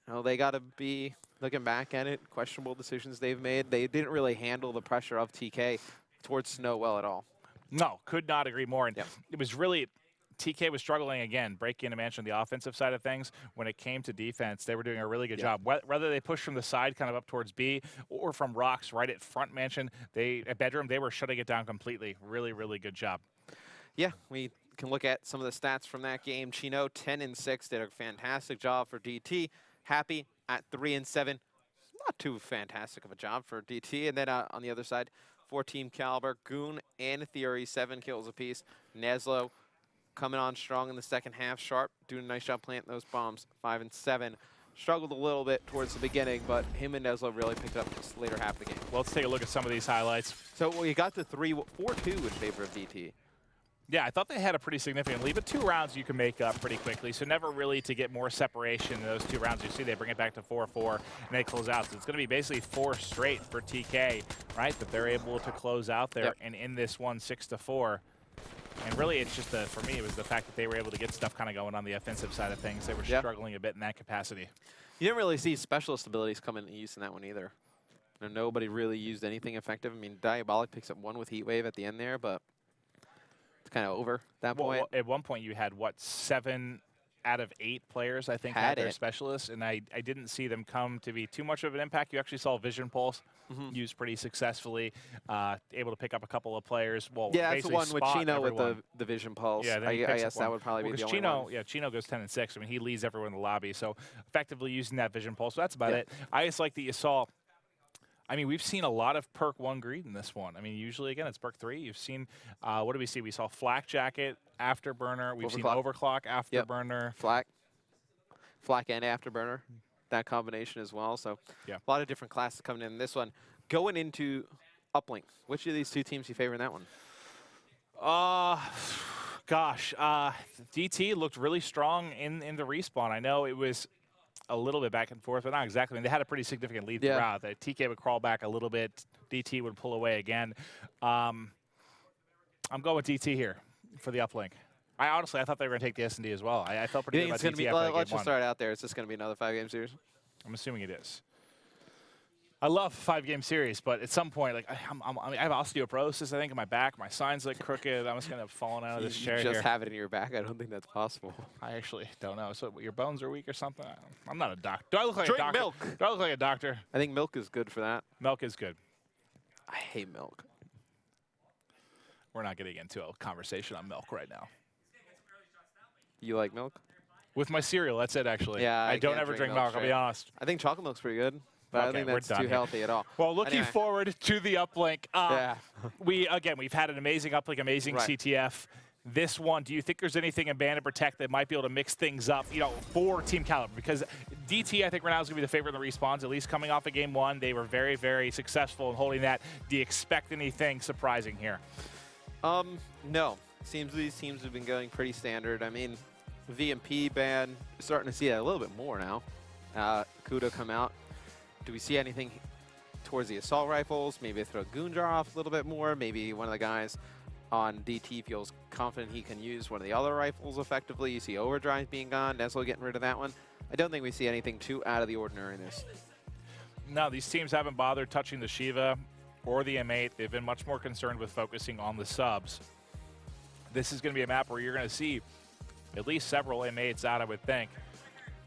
know, they got to be looking back at it. Questionable decisions they've made. They didn't really handle the pressure of TK towards Snow well at all. No, could not agree more. And it was really... TK was struggling again, breaking into mansion on the offensive side of things. When it came to defense, they were doing a really good job. Whether they pushed from the side kind of up towards B or from rocks right at front mansion, at bedroom, they were shutting it down completely. Really, really good job. Yeah, we can look at some of the stats from that game. Chino, 10-6, did a fantastic job for DT. Happy at 3-7. Not too fantastic of a job for DT. And then on the other side, for Team Kaliber, Goon and Theory, 7 kills apiece. Neslo coming on strong in the second half. Sharp doing a nice job planting those bombs, 5-7. Struggled a little bit towards the beginning, but him and Neslo really picked up this later half of the game. Well, let's take a look at some of these highlights. So we got the 4-2 in favor of DT. Yeah, I thought they had a pretty significant lead, but 2 rounds you can make up pretty quickly, so never really to get more separation in those 2 rounds. You see they bring it back to 4-4, and they close out. So it's going to be basically 4 straight for TK, right, that they're able to close out there and in this one 6-4. And really, it's just, for me, it was the fact that they were able to get stuff kind of going on the offensive side of things. They were struggling a bit in that capacity. You didn't really see specialist abilities come into use in that one either. You know, nobody really used anything effective. I mean, Diabolic picks up 1 with Heatwave at the end there, but it's kind of over at that point. Well, at one point, you had, what, 7 out of 8 players, I think, had their specialists, and I didn't see them come to be too much of an impact. You actually saw Vision Pulse used pretty successfully, able to pick up a couple of players. Well, yeah, that's the one with Chino with the Vision Pulse. Yeah, I guess that would probably be the only one. Yeah, Chino goes 10-6. I mean, he leads everyone in the lobby, so effectively using that Vision Pulse. So that's about it. I just like that you saw... I mean, we've seen a lot of perk 1 greed in this one. I mean, usually, again, it's perk 3. You've seen, what do we see? We saw Flak Jacket, Afterburner. We've seen Overclock, Afterburner. Flak and Afterburner, that combination as well. So a lot of different classes coming in this one. Going into Uplink, which of these 2 teams you favor in that one? Gosh, DT looked really strong in the respawn. I know it was a little bit back and forth, but not exactly. I mean, they had a pretty significant lead throughout. The TK would crawl back a little bit. DT would pull away again. I'm going with DT here for the Uplink. I honestly, I thought they were going to take the S&D as well. I felt pretty You good think about it's going to DT be, after that let's game just 1. start out there. Is this going to be another 5-game series? I'm assuming it is. I love 5-game series, but at some point, like I have osteoporosis, I think, in my back. My sign's like crooked. I'm just going to fall out of this chair You just here. have it in your back? I don't think that's possible. I actually don't know. So your bones are weak or something? I'm not a doctor. Do I look like Drink a doctor? milk. Do I look like a doctor? I think milk is good for that. Milk is good. I hate milk. We're not getting into a conversation on milk right now. You like milk? With my cereal, that's it, actually. Yeah, I don't can't ever drink milk milk, I'll be straight. honest. I think chocolate milk's pretty good, but I Okay, don't we're think that's done too here. healthy at all. Well, looking Anyway. forward to the uplink. Yeah. We've had an amazing uplink, amazing Right. CTF. This one, do you think there's anything in Ban and Protect that might be able to mix things up, for Team Kaliber? Because DT, I think right now is going to be the favorite in the respawns, at least coming off of game 1. They were very, very successful in holding that. Do you expect anything surprising here? No. Seems these teams have been going pretty standard. I mean, VMP ban, starting to see it a little bit more now. Kudo come out. Do we see anything towards the assault rifles? Maybe throw Goonjar off a little bit more. Maybe one of the guys on DT feels confident he can use one of the other rifles effectively. You see Overdrive being gone, Neslo getting rid of that one. I don't think we see anything too out of the ordinary in this. No, these teams haven't bothered touching the Shiva or the M8. They've been much more concerned with focusing on the subs. This is going to be a map where you're going to see at least several M8s out, I would think.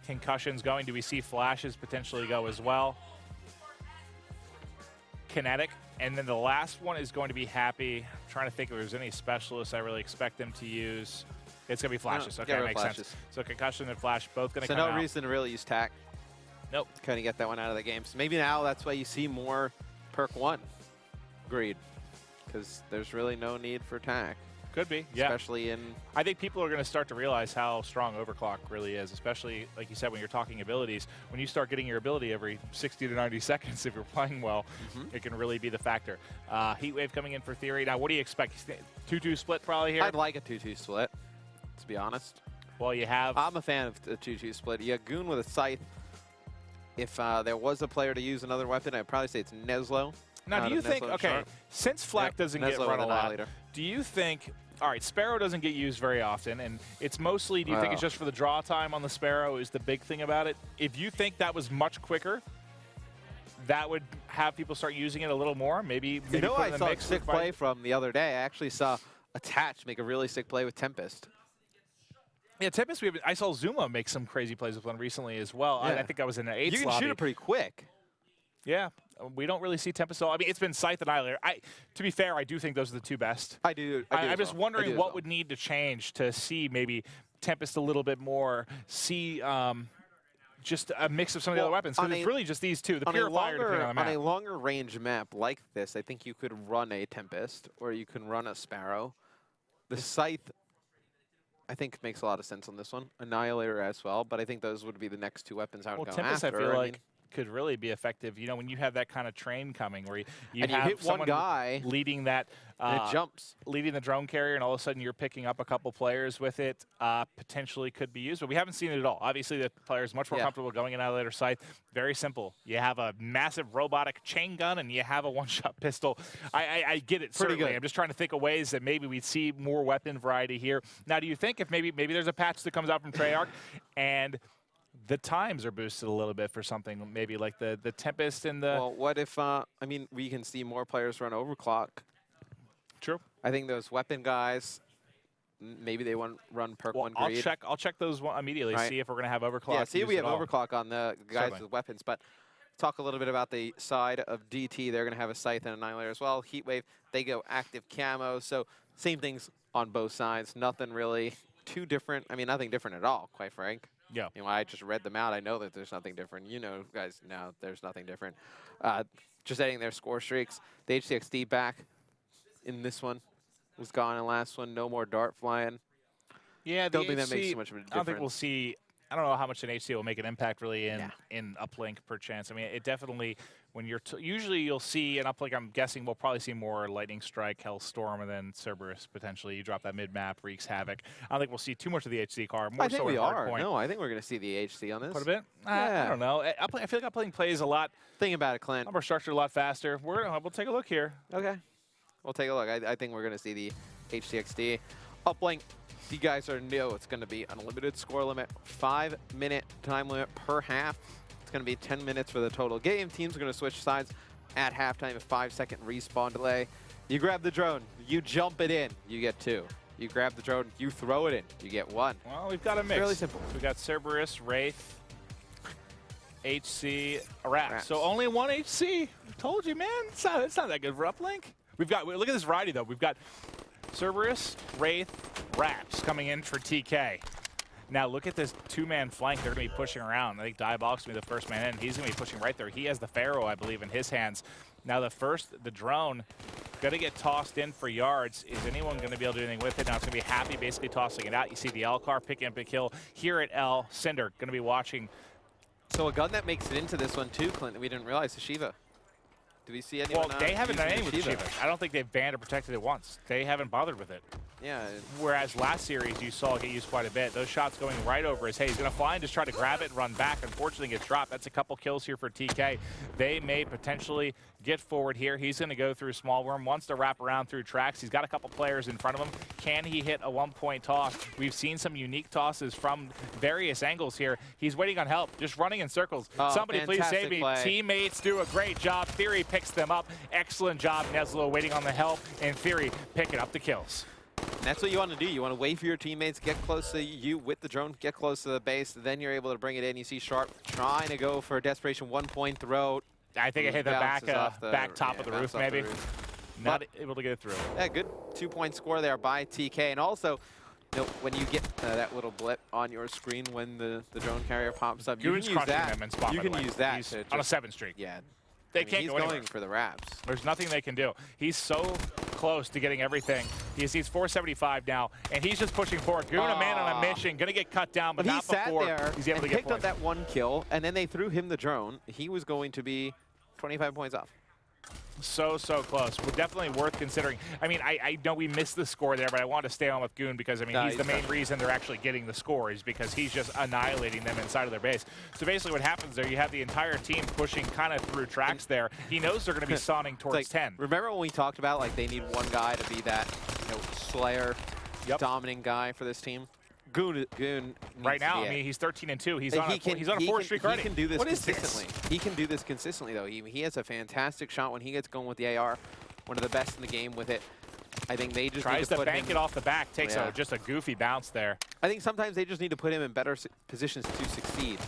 Concussions going. Do we see flashes potentially go as well? Kinetic. And then the last one is going to be Happy. I'm trying to think if there's any specialists I really expect them to use. It's going to be flashes. Okay, makes sense. So concussion and flash both going to come out. So no reason to really use TAC. Nope. Kind of get that one out of the game. So maybe now that's why you see more perk 1 greed, because there's really no need for TAC. Could be, yeah. Especially in... I think people are going to start to realize how strong Overclock really is, especially, like you said, when you're talking abilities. When you start getting your ability every 60 to 90 seconds, if you're playing well, it can really be the factor. Heatwave coming in for Theory. Now, what do you expect? 2-2 split probably here? I'd like a 2-2 split, to be honest. Well, you have... I'm a fan of the 2-2 split. You got Goon with a Scythe. If there was a player to use another weapon, I'd probably say it's Neslo. Now, do you think... Okay, since Flak doesn't get run a lot, do you think... All right, Sparrow doesn't get used very often, and it's mostly, do you think it's just for the draw time on the Sparrow is the big thing about it? If you think that was much quicker, that would have people start using it a little more? Maybe you know, put it I in the saw a mix sick play from the other day. I actually saw Attach make a really sick play with Tempest. Yeah, Tempest, I saw Zuma make some crazy plays with one recently as well. Yeah. I think I was in an 8th You can shoot it pretty quick. Yeah, we don't really see Tempest. I mean, it's been Scythe and Annihilator. To be fair, I do think those are the two best. I do. I'm just wondering what would need to change to see maybe Tempest a little bit more, see just a mix of some of the other weapons. Because it's really just these two, the Purifier depending on the map. On a longer range map like this, I think you could run a Tempest or you can run a Sparrow. The Scythe, I think, makes a lot of sense on this one. Annihilator as well, but I think those would be the next two weapons I would go Tempest, after. I feel like could really be effective, when you have that kind of train coming where you have hit one guy leading that and it jumps, leading the drone carrier, and all of a sudden you're picking up a couple players with it. Potentially could be used, but we haven't seen it at all. Obviously, the player is much more comfortable going in out of their side. Very simple. You have a massive robotic chain gun, and you have a one-shot pistol. I get it. Pretty certainly. good. I'm just trying to think of ways that maybe we'd see more weapon variety here. Now, do you think if maybe there's a patch that comes out from Treyarch and the times are boosted a little bit for something, maybe like the Tempest and the... Well, what if, I mean, we can see more players run Overclock. True. I think those weapon guys, maybe they run perk 1 greed. I'll check those immediately, see if we're going to have Overclock. Yeah, see if we have Overclock on the guys with weapons. But talk a little bit about the side of DT. They're going to have a Scythe and Annihilator as well. Heatwave, they go active camo. So same things on both sides. Nothing really too different. I mean, nothing different at all, quite frank. Yeah. I just read them out. I know that there's nothing different. Guys, now there's nothing different. Just adding their score streaks. The HCXD back in this one was gone in the last one. No more dart flying. Yeah, don't think that makes too much of a difference. I don't think we'll see. I don't know how much an HC will make an impact really in uplink per chance. I mean, it definitely, when you're usually you'll see an uplink. I'm guessing we'll probably see more Lightning Strike, Hellstorm, and then Cerberus potentially. You drop that mid map, wreaks havoc. I don't think we'll see too much of the HC card. More I think so we are. Hardpoint. No, I think we're going to see the HC on this. Quite a bit. Yeah. I don't know. I feel like uplink plays a lot. Think about it, Clint. We're structured a lot faster. We'll take a look here. Okay, we'll take a look. I think we're going to see the HCXD uplink. You guys are new. It's going to be unlimited score limit, 5-minute time limit per half. It's going to be 10 minutes for the total game. Teams are going to switch sides at halftime, a 5-second respawn delay. You grab the drone, you jump it in, you get 2. You grab the drone, you throw it in, you get 1. Well, we've got a mix. Fairly simple. We've got Cerberus, Wraith, HC, Raps. So only 1 HC. I told you, man. It's not that good for uplink. We've got, look at this variety, though. We've got Cerberus, Wraith, Raps coming in for TK. Now look at this 2-man flank they're going to be pushing around. I think Diabolic's going to be the first man in. He's going to be pushing right there. He has the Pharaoh, I believe, in his hands. Now the drone, going to get tossed in for yards. Is anyone going to be able to do anything with it? Now it's going to be Happy basically tossing it out. You see the L car picking up a kill here at L. Cinder going to be watching. So a gun that makes it into this one too, Clint, that we didn't realize, is Shiva. Do we see anyone? Well, they haven't done anything with Shiva. I don't think they've banned or protected it once. They haven't bothered with it. Yeah. Whereas last series, you saw it get used quite a bit. Those shots going right over his head. He's going to fly and just try to grab it and run back. Unfortunately, gets dropped. That's a couple kills here for TK. They may potentially get forward here. He's going to go through Small Worm. Wants to wrap around through tracks. He's got a couple players in front of him. Can he hit a 1-point toss? We've seen some unique tosses from various angles here. He's waiting on help, just running in circles. Oh, somebody please save me. play. Teammates do a great job. Theory picks them up. Excellent job, Neslo, waiting on the help, and Theory picking up the kills. And that's what you want to do. You want to wait for your teammates, get close to you with the drone, get close to the base, then you're able to bring it in. You see Sharp trying to go for a desperation 1-point throw. I think it hit the back top of the roof, maybe. Not able to get it through. Yeah, good 2-point score there by TK. And also, you know, when you get that little blip on your screen when the drone carrier pops up, you can use that. You can use that. He's on a 7 streak. Yeah. They can't he's go anywhere. going for the Raps. There's nothing they can do. He's so close to getting everything. He's 475 now, and he's just pushing forward. Goon, a man on a mission, going to get cut down, but not before he's able to get picked up that 1 kill, and then they threw him the drone. He was going to be 25 points off. So close. Well, definitely worth considering. I mean, I know we missed the score there, but I want to stay on with Goon because, I mean, he's the main reason they're actually getting the score is because he's just annihilating them inside of their base. So basically what happens there, you have the entire team pushing kind of through tracks there. He knows they're going to be sawing towards 10. Remember when we talked about, like, they need one guy to be that, you know, Slayer, dominating guy for this team? Goon right now, I mean, he's 13-2. He's on a 4 streak already. He can do this consistently. He can do this consistently, though. He has a fantastic shot when he gets going with the AR. One of the best in the game with it. I think they just tries need to bank it off the back. Takes just a goofy bounce there. I think sometimes they just need to put him in better positions to succeed.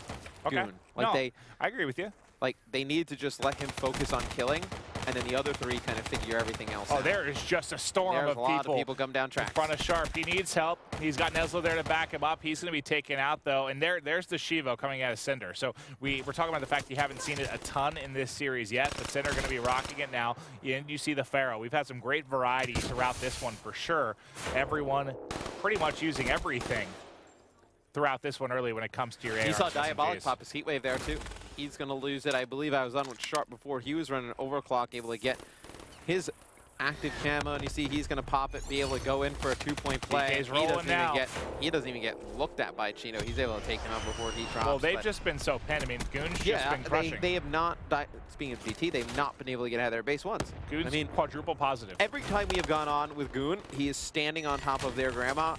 Okay. Goon. Like I agree with you. Like, they need to just let him focus on killing, and then the other 3 kind of figure everything else out. There is just a storm There's of a lot of people come down tracks. In front of Sharp. He needs help. He's got Neslo there to back him up. He's going to be taken out, though. And there's the Shivo coming out of Cinder. So we're talking about the fact you haven't seen it a ton in this series yet, but Cinder going to be rocking it now. And you see the Pharaoh. We've had some great variety throughout this one for sure. Everyone pretty much using everything throughout this one early when it comes to your AR. You saw Diabolic pop his heat wave there, too. He's going to lose it. I believe I was on with Sharp before. He was running overclock, able to get his active camo, and you see he's going to pop it, be able to go in for a 2-point play. DK's rolling now. He doesn't even get looked at by Chino. He's able to take him out before he drops. Well, they've just been so pinned. I mean, Goon's just been crushing. They have not, speaking of GT, they've not been able to get out of their base once. Goon's quadruple positive. Every time we have gone on with Goon, he is standing on top of their grandma,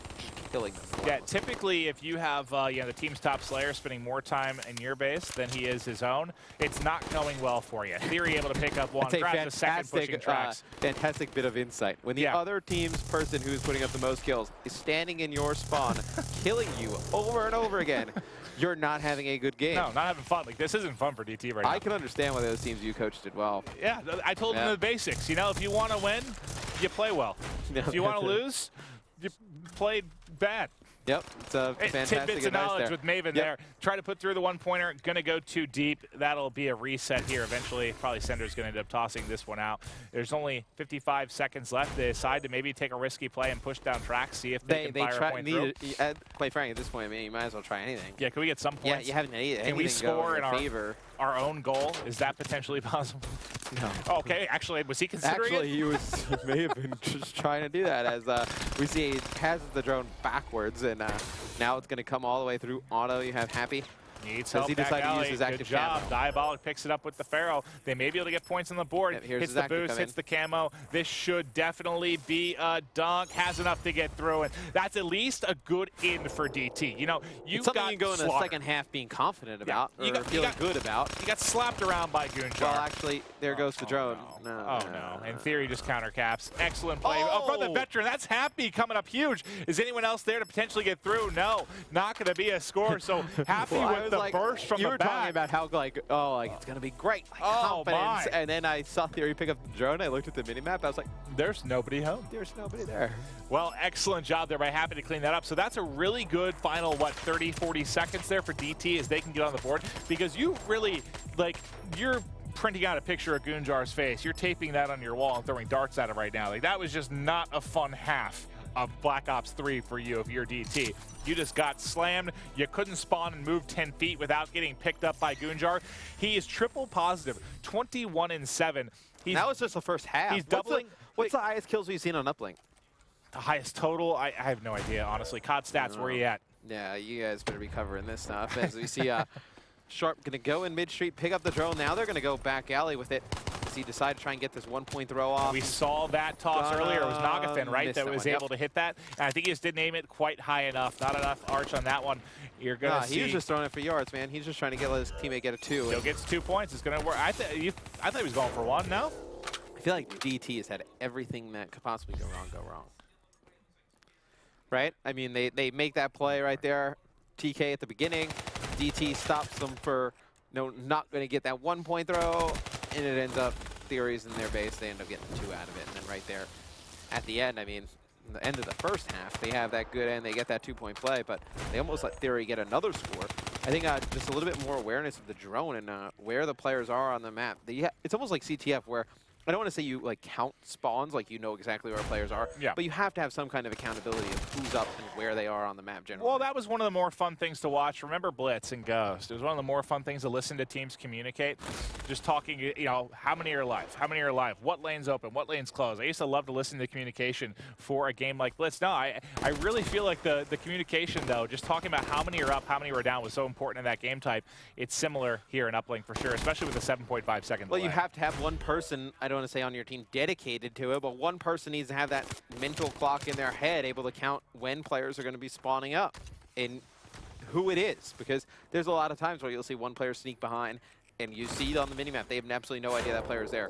killing them. Yeah, typically if you have the team's top Slayer spending more time in your base than he is his own, it's not going well for you. Theory able to pick up one, grab the second pushing tracks. Fantastic bit of insight. When the other team's person who's putting up the most kills is standing in your spawn, killing you over and over again, you're not having a good game. No, not having fun. Like, this isn't fun for DT right now. I can understand why those teams you coached did well. Yeah, I told them the basics. You know, if you want to win, you play well. If you want to lose, you play bad. Yep, it's a fantastic tidbits of knowledge with Maven there. Try to put through the 1-pointer. Going to go too deep. That'll be a reset here eventually. Probably Cinder's going to end up tossing this one out. There's only 55 seconds left. They decide to maybe take a risky play and push down tracks, see if they can fire a point through. Quite frankly, at this point, I mean, you might as well try anything. Yeah, can we get some points? Yeah, you haven't anything. Can we score in favor? Our own goal? Is that potentially possible? No. Oh, okay, actually, was he considering it? He may have been just trying to do that as we see he passes the drone backwards, and now it's going to come all the way through auto. You have Happy Needs Does help he back decide to use alley. his Good active job. camo? Diabolic picks it up with the Pharaoh. They may be able to get points on the board. Yep, here's hits his the active boost, come hits in. the camo. This should definitely be a dunk. Has enough to get through, and that's at least a good in for DT. You know, you It's something got you can go in the slaughtered. second half being confident about, You or got- feeling good about. You got slapped around by Goonjar. Well, actually, there goes the drone. No. No. Oh, no. In theory, just counter caps. Excellent play. Oh, from the veteran. That's Happy coming up huge. Is anyone else there to potentially get through? No. Not going to be a score. So Happy Well, with the burst from you the were back. talking about how it's going to be great. Like, Oh, confidence. my. And then I saw Theory pick up the drone. I looked at the minimap. I was like, There's nobody home. there's nobody there. Well, excellent job there by Happy to clean that up. So that's a really good final, 30, 40 seconds there for DT as they can get on the board. Because you really, you're printing out a picture of Goonjar's face. You're taping that on your wall and throwing darts at him right now. That was just not a fun half of Black Ops 3 for you if you're DT. You just got slammed. You couldn't spawn and move 10 feet without getting picked up by Goonjar. He is triple positive, 21-7. That was just the first half. He's doubling. What's the highest kills we've seen on Uplink? The highest total? I have no idea, honestly. COD stats, where are you at? Yeah, you guys better be covering this stuff. As we see Sharp going to go in mid-street, pick up the drone. Now they're going to go back alley with it. As he decided to try and get this one-point throw off. We saw that toss earlier. It was Nagafin, right, that was able to hit that. And I think he just didn't aim it quite high enough. Not enough arch on that one. You're going to see. He was just throwing it for yards, man. He's just trying to get his teammate get a 2. Still gets 2 points. It's going to work. I thought he was going for 1, no? I feel like DT has had everything that could possibly go wrong. Right? I mean, they make that play right there. TK at the beginning. DT stops them for not going to get that 1-point throw, and it ends up Theories in their base. They end up getting 2 out of it, and then right there at the end, I mean, the end of the first half, they have that good end. They get that 2-point play, but they almost let Theory get another score. I think just a little bit more awareness of the drone and where the players are on the map. It's almost like CTF where I don't want to say you count spawns, you know exactly where players are, but you have to have some kind of accountability of who's up and where they are on the map generally. Well, that was one of the more fun things to watch. Remember Blitz and Ghost? It was one of the more fun things to listen to teams communicate. Just talking, how many are alive? How many are alive? What lane's open? What lane's closed? I used to love to listen to communication for a game like Blitz. No, I really feel like the communication, though, just talking about how many are up, how many are down was so important in that game type. It's similar here in Uplink for sure, especially with the 7.5 second delay. Well, you have to have one person, I don't want to say on your team dedicated to it, but one person needs to have that mental clock in their head able to count when players are going to be spawning up and who it is, because there's a lot of times where you'll see one player sneak behind and you see it on the minimap, they have absolutely no idea that player is there.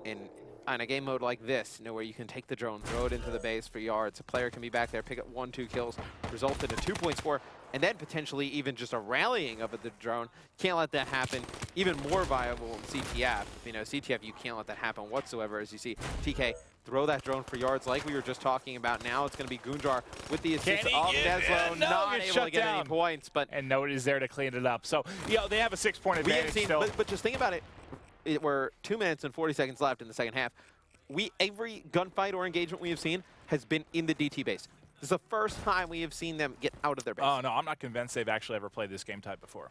And on a game mode like this, where you can take the drone, throw it into the base for yards, a player can be back there, pick up 1-2 kills, result in a 2-point score, and then potentially even just a rallying of the drone. Can't let that happen. Even more viable in CTF. CTF, you can't let that happen whatsoever. As you see, TK throw that drone for yards like we were just talking about. Now it's going to be Goonjar with the assist of Neslo, not able to get any points. And nobody's there to clean it up. So, they have a 6-point advantage still. But just think about it. We're 2 minutes and 40 seconds left in the second half. Every gunfight or engagement we have seen has been in the DT base. This is the first time we have seen them get out of their base. Oh, no, I'm not convinced they've actually ever played this game type before.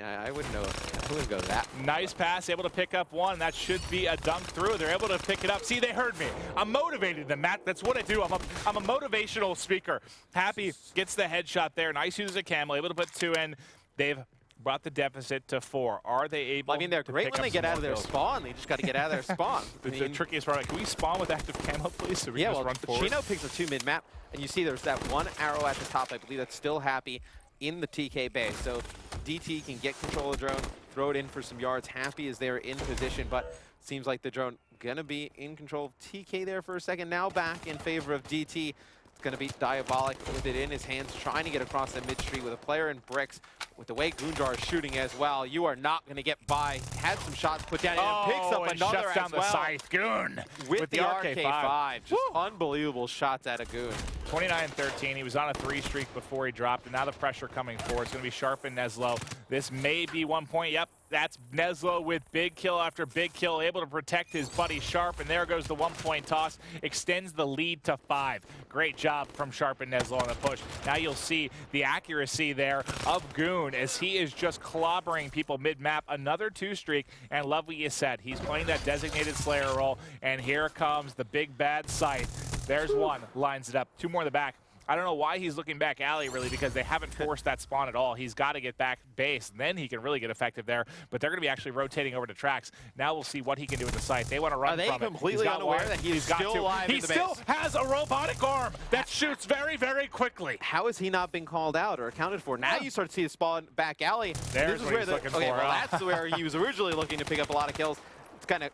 I wouldn't know. I wouldn't go that far. Nice pass, able to pick up one. That should be a dunk through. They're able to pick it up. See, they heard me. I'm motivating them, Matt. That's what I do. I'm a motivational speaker. Happy gets the headshot there. Nice use of camo, able to put 2 in. They've brought the deficit to 4. Are they able to they're great pick when they up get some out of their kills? spawn. They just got to get out of their spawn. The trickiest part, can we spawn with active camo, please, so we can just run forward? Chino picks a 2 mid-map, and you see there's that 1 arrow at the top. I believe that's still Happy in the TK base. So DT can get control of the drone, throw it in for some yards. Happy is there in position, but seems like the drone going to be in control of TK there for a second. Now back in favor of DT. It's going to be Diabolic with it in his hands, trying to get across the mid-street with a player in bricks. With the way Goonjar is shooting as well, you are not going to get by. Had some shots put down, and picks up another shuts down as well. The scythe. Goon with the RK5. Just unbelievable shots at a Goon. 29-13. He was on a 3 streak before he dropped, and now the pressure coming forward. It's going to be Sharp and Neslo. This may be 1 point. Yep, that's Neslo with big kill after big kill, able to protect his buddy Sharp, and there goes the 1-point toss. Extends the lead to 5. Great job from Sharp and Neslo on the push. Now you'll see the accuracy there of Goon as he is just clobbering people mid-map. Another 2 streak, and love what you said. He's playing that designated Slayer role, and here comes the big bad scythe. There's 1, lines it up. 2 more in the back. I don't know why he's looking back alley, really, because they haven't forced that spawn at all. He's got to get back base, and then he can really get effective there. But they're going to be actually rotating over to tracks. Now we'll see what he can do with the site. They want to run from it. Are they completely unaware that he's still alive in the base? He still has a robotic arm that shoots very, very quickly. How has he not been called out or accounted for? Now you start to see the spawn back alley. There's this is what where he's the, looking okay, for. well, that's where he was originally looking to pick up a lot of kills. It's kind of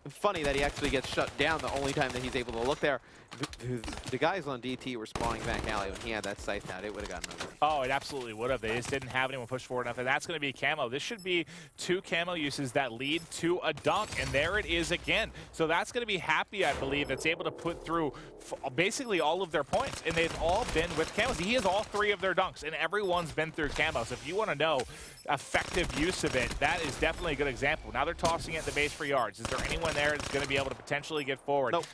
funny that he actually gets shut down the only time that he's able to look there. The guys on DT were spawning back alley when he had that scythe out. It would have gotten ugly. Oh, it absolutely would have. They just didn't have anyone push forward enough, and that's going to be camo. This should be 2 camo uses that lead to a dunk, and there it is again. So that's going to be Happy, I believe, that's able to put through basically all of their points, and they've all been with camos. He has all 3 of their dunks, and everyone's been through camos. If you want to know effective use of it, that is definitely a good example. Now they're tossing it at the base for yards. Is there anyone there that's going to be able to potentially get forward? Nope.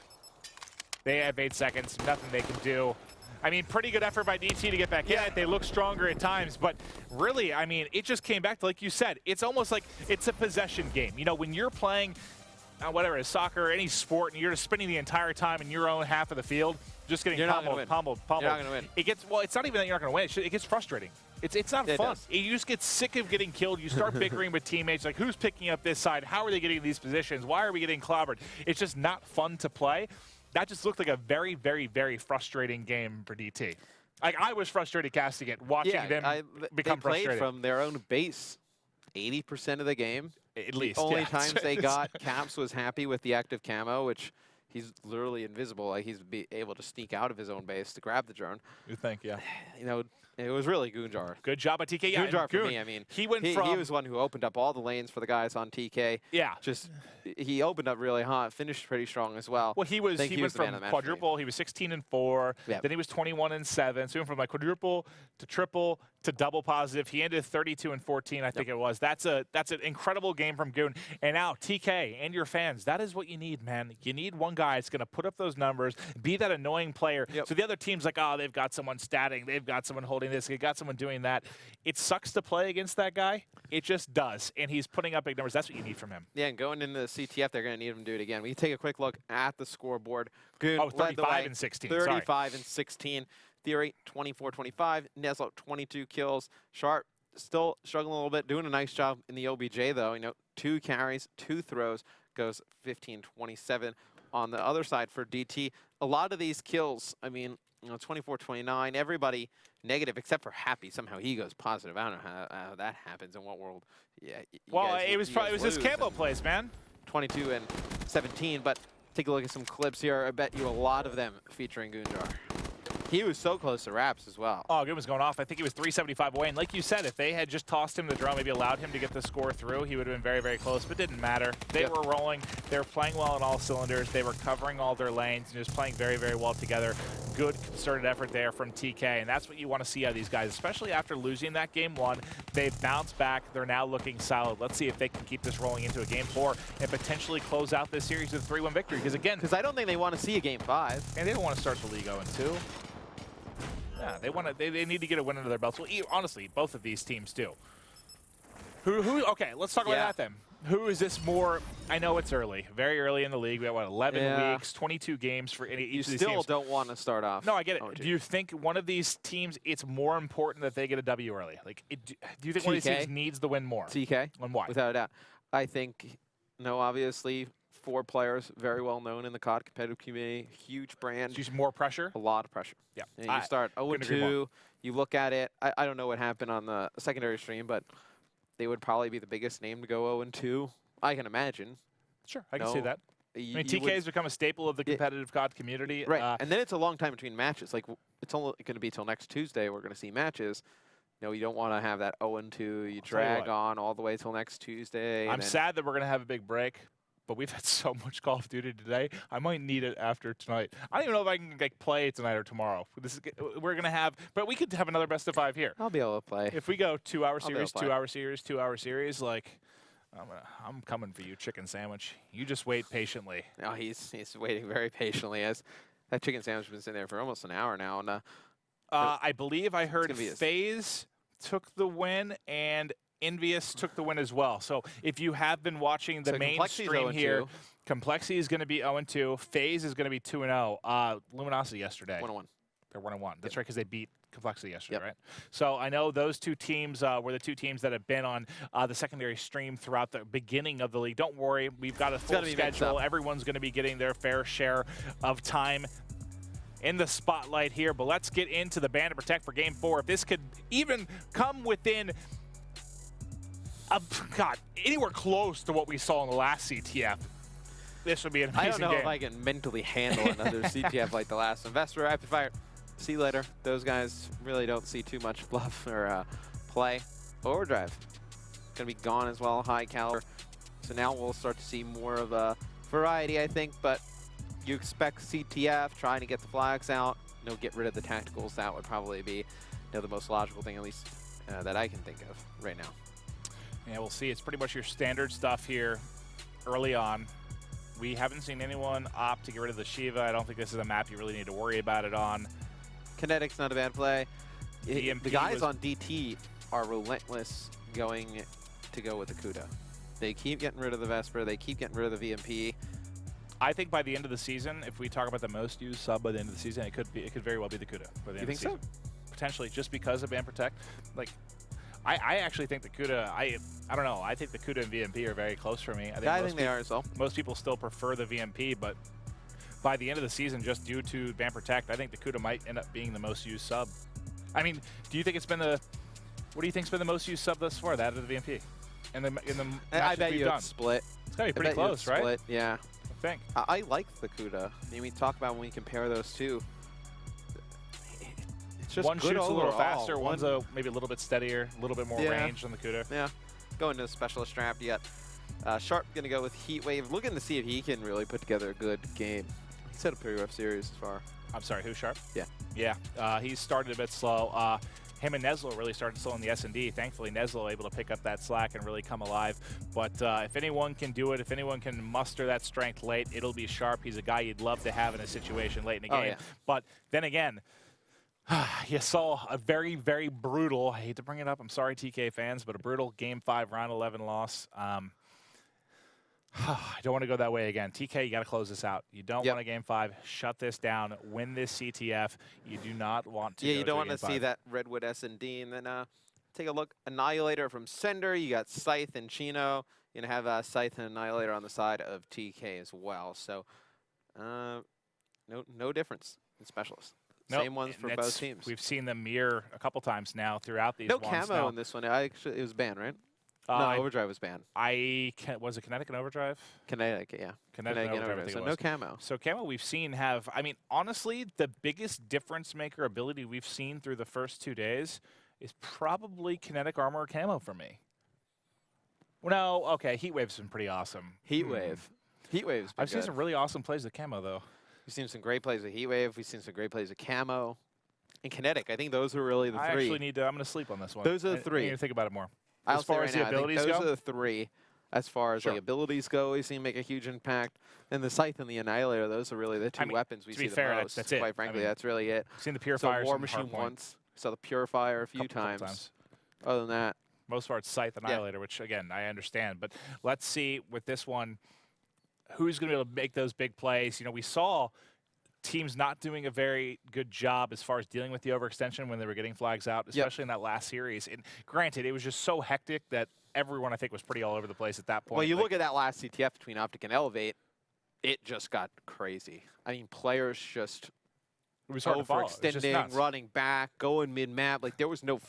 They have 8 seconds, nothing they can do. I mean, pretty good effort by DT to get back in it. They look stronger at times, but really, I mean, it just came back to, like you said, it's almost like it's a possession game. You know, when you're playing, whatever, soccer, any sport, and you're just spending the entire time in your own half of the field, just getting pummeled. You're not going to win. It gets, well, it's not even that you're not going to win. It gets frustrating. It's not fun. You just get sick of getting killed. You start bickering with teammates, like, who's picking up this side? How are they getting these positions? Why are we getting clobbered? It's just not fun to play. That just looked like a very, very, very frustrating game for DT. Like, I was frustrated casting it, watching them become they played frustrated. from their own base 80% of the game. At least, the only times they got Caps was Happy with the active camo, which he's literally invisible. Like, he's able to sneak out of his own base to grab the drone. You think, yeah. You know, it was really Goonjar. Good job by TK. Yeah, Goonjar for me, I mean. He was one who opened up all the lanes for the guys on TK. Yeah. Just, he opened up really hot, finished pretty strong as well. Well, he went from quadruple. He was 16-4. Yep. Then he was 21-7. So he went from like quadruple to triple to double positive. He ended 32-14, I think it was. That's an incredible game from Goon. And now TK and your fans, that is what you need, man. You need one guy that's going to put up those numbers, be that annoying player. Yep. So the other team's like, oh, they've got someone statting, they've got someone holding this, they've got someone doing that. It sucks to play against that guy. It just does. And he's putting up big numbers. That's what you need from him. Yeah, and going into the CTF, they're going to need him to do it again. We take a quick look at the scoreboard. Goon 35-16. 35-16. Theory, 24-25. Neslo, 22 kills. Sharp, still struggling a little bit. Doing a nice job in the OBJ, though. You know, 2 carries, 2 throws. Goes 15-27 on the other side for DT. A lot of these kills, I mean, you know, 24-29. Everybody negative except for Happy. Somehow he goes positive. I don't know how that happens. In what world? Yeah. Well, it was his camo plays, man. 22-17. But take a look at some clips here. I bet you a lot of them featuring Goonjar. He was so close to Raps as well. Oh, Goon was going off. I think he was 375 away. And like you said, if they had just tossed him the drone, maybe allowed him to get the score through, he would have been very, very close. But it didn't matter. They were rolling. They were playing well on all cylinders. They were covering all their lanes and just playing very, very well together. Good concerted effort there from TK. And that's what you want to see out of these guys, especially after losing that game 1. They've bounced back. They're now looking solid. Let's see if they can keep this rolling into a game 4 and potentially close out this series with a 3-1 victory. Because again, I don't think they want to see a game 5. And they don't want to start the league 0-2. Yeah, they need to get a win under their belts. Well, honestly, both of these teams do. Okay, let's talk about that then. Who is this more? I know it's early, very early in the league. We have, what, 11 weeks, 22 games for each of these teams. You still don't want to start off. No, I get it. Do you think one of these teams, it's more important that they get a W early? Like, do you think one of these teams needs the win more? TK. And why? Without a doubt. I think, no, obviously, 4 players, very well known in the COD competitive community, huge brand. Just more pressure? A lot of pressure. Yeah. And you start 0-2, you look at it. I don't know what happened on the secondary stream, but they would probably be the biggest name to go 0-2. I can imagine. Sure, I can see that. I mean, TK has become a staple of the competitive COD community. Right, and then it's a long time between matches. Like, it's only going to be till next Tuesday we're going to see matches. You know, you don't want to have that 0-2. You drag on all the way till next Tuesday. I'm sad that we're going to have a big break. But we've had so much Call of Duty today. I might need it after tonight. I don't even know if I can play tonight or tomorrow. We're gonna have, but we could have another best of 5 here. I'll be able to play. If we go 2-hour series, 2-hour series, 2-hour series, like I'm coming for you, chicken sandwich. You just wait patiently. No, he's waiting very patiently. As that chicken sandwich has been sitting there for almost an hour now, and I believe I heard FaZe took the win and Envious took the win as well. So if you have been watching the main stream here, Complexity is going to be 0-2. FaZe is going to be 2-0. Luminosity yesterday. 1-1. They're 1-1. That's right, because they beat Complexity yesterday, Yep. right? So I know those two teams were the two teams that have been on the secondary stream throughout the beginning of the league. Don't worry, we've got a full schedule. Everyone's going to be getting their fair share of time in the spotlight here. But let's get into the Band and Protect for Game 4. If this could even come within anywhere close to what we saw in the last CTF, this would be an amazing game. I don't know if I can mentally handle another CTF like the last one. Vesper, Rapid Fire, see you later. Those guys really don't see too much fluff or play. Overdrive, gonna be gone as well, high caliber. So now we'll start to see more of a variety, I think, but you expect CTF trying to get the flags out, get rid of the tacticals. That would probably be the most logical thing, at least that I can think of right now. Yeah, we'll see. It's pretty much your standard stuff here early on. We haven't seen anyone opt to get rid of the Shiva. I don't think this is a map you really need to worry about it on. Kinetic's not a bad play. The guys was on DT are relentless going to go with the Kuda. They keep getting rid of the Vesper. They keep getting rid of the VMP. I think by the end of the season, if we talk about the most used sub by the end of the season, it could very well be the Kuda by the end of the season. You think so? Potentially, just because of Band Protect. Like, I actually think the Kuda, I don't know, I think the Kuda and VMP are very close for me. I think they are as well. Most people still prefer the VMP, but by the end of the season, just due to Band Protect, I think the Kuda might end up being the most used sub. I mean, do you think it's been what do you think's been the most used sub thus far, that or the VMP? In the I bet you it's split. It's gotta be pretty close, right? Split, yeah. I think. I like the Kuda. I mean, we talk about when we compare those two. It's just one good shoots overall. a little faster, one's maybe a little bit steadier, a little bit more range on the Kuda. Yeah. Going to the specialist strap, you got Sharp going to go with Heatwave, looking to see if he can really put together a good game. He's had a pretty rough series as far. I'm sorry, who, Sharp? Yeah. Yeah, he's started a bit slow. Him and Neslo really started slow in the S&D. Thankfully, Neslo able to pick up that slack and really come alive. But if anyone can do it, if anyone can muster that strength late, it'll be Sharp. He's a guy you'd love to have in a situation late in the game. Yeah. But then again, you saw a very, very brutal, I hate to bring it up, I'm sorry, TK fans, but a brutal Game 5, Round 11 loss. I don't want to go that way again. TK, you got to close this out. You don't want a Game 5. Shut this down. Win this CTF. You do not want to. Yeah, you don't want to see that Redwood S&D. And then take a look. Annihilator from Sender. You got Scythe and Chino. You're going to have Scythe and Annihilator on the side of TK as well. So no difference in specialists. Nope. Same ones for both teams. We've seen them mirror a couple times now throughout these. No camo in this one. It was banned, right? No, Overdrive was banned. Was it Kinetic and Overdrive? Kinetic, yeah. Kinetic and Overdrive, so no camo. So camo we've seen have, I mean, honestly, the biggest difference maker ability we've seen through the first 2 days is probably Kinetic Armor or camo for me. Well, no, okay, Heatwave's been pretty awesome. Heatwave. Heatwave's been I've seen some really awesome plays with camo, though. We've seen some great plays with Heatwave. We've seen some great plays with camo. And Kinetic, I think those are really the three. I actually need to, I'm going to sleep on this one. Those are the three. I need to think about it more. As far as the abilities go? Those are the three. As far as like abilities go, we see make a huge impact. And the Scythe and the Annihilator, those are really the two weapons we see the most. That's it. Quite frankly, that's really it. I've seen the Purifier. So War Machine once. Saw the Purifier a few times. Other than that. Most part, Scythe Annihilator, which, again, I understand. But let's see with this one, who's going to be able to make those big plays. You know, we saw teams not doing a very good job as far as dealing with the overextension when they were getting flags out, especially in that last series. And granted, it was just so hectic that everyone, I think, was pretty all over the place at that point. Well, you look at that last CTF between Optic and Elevate, it just got crazy. I mean, players just overextending, running back, going mid-map. Like, there was no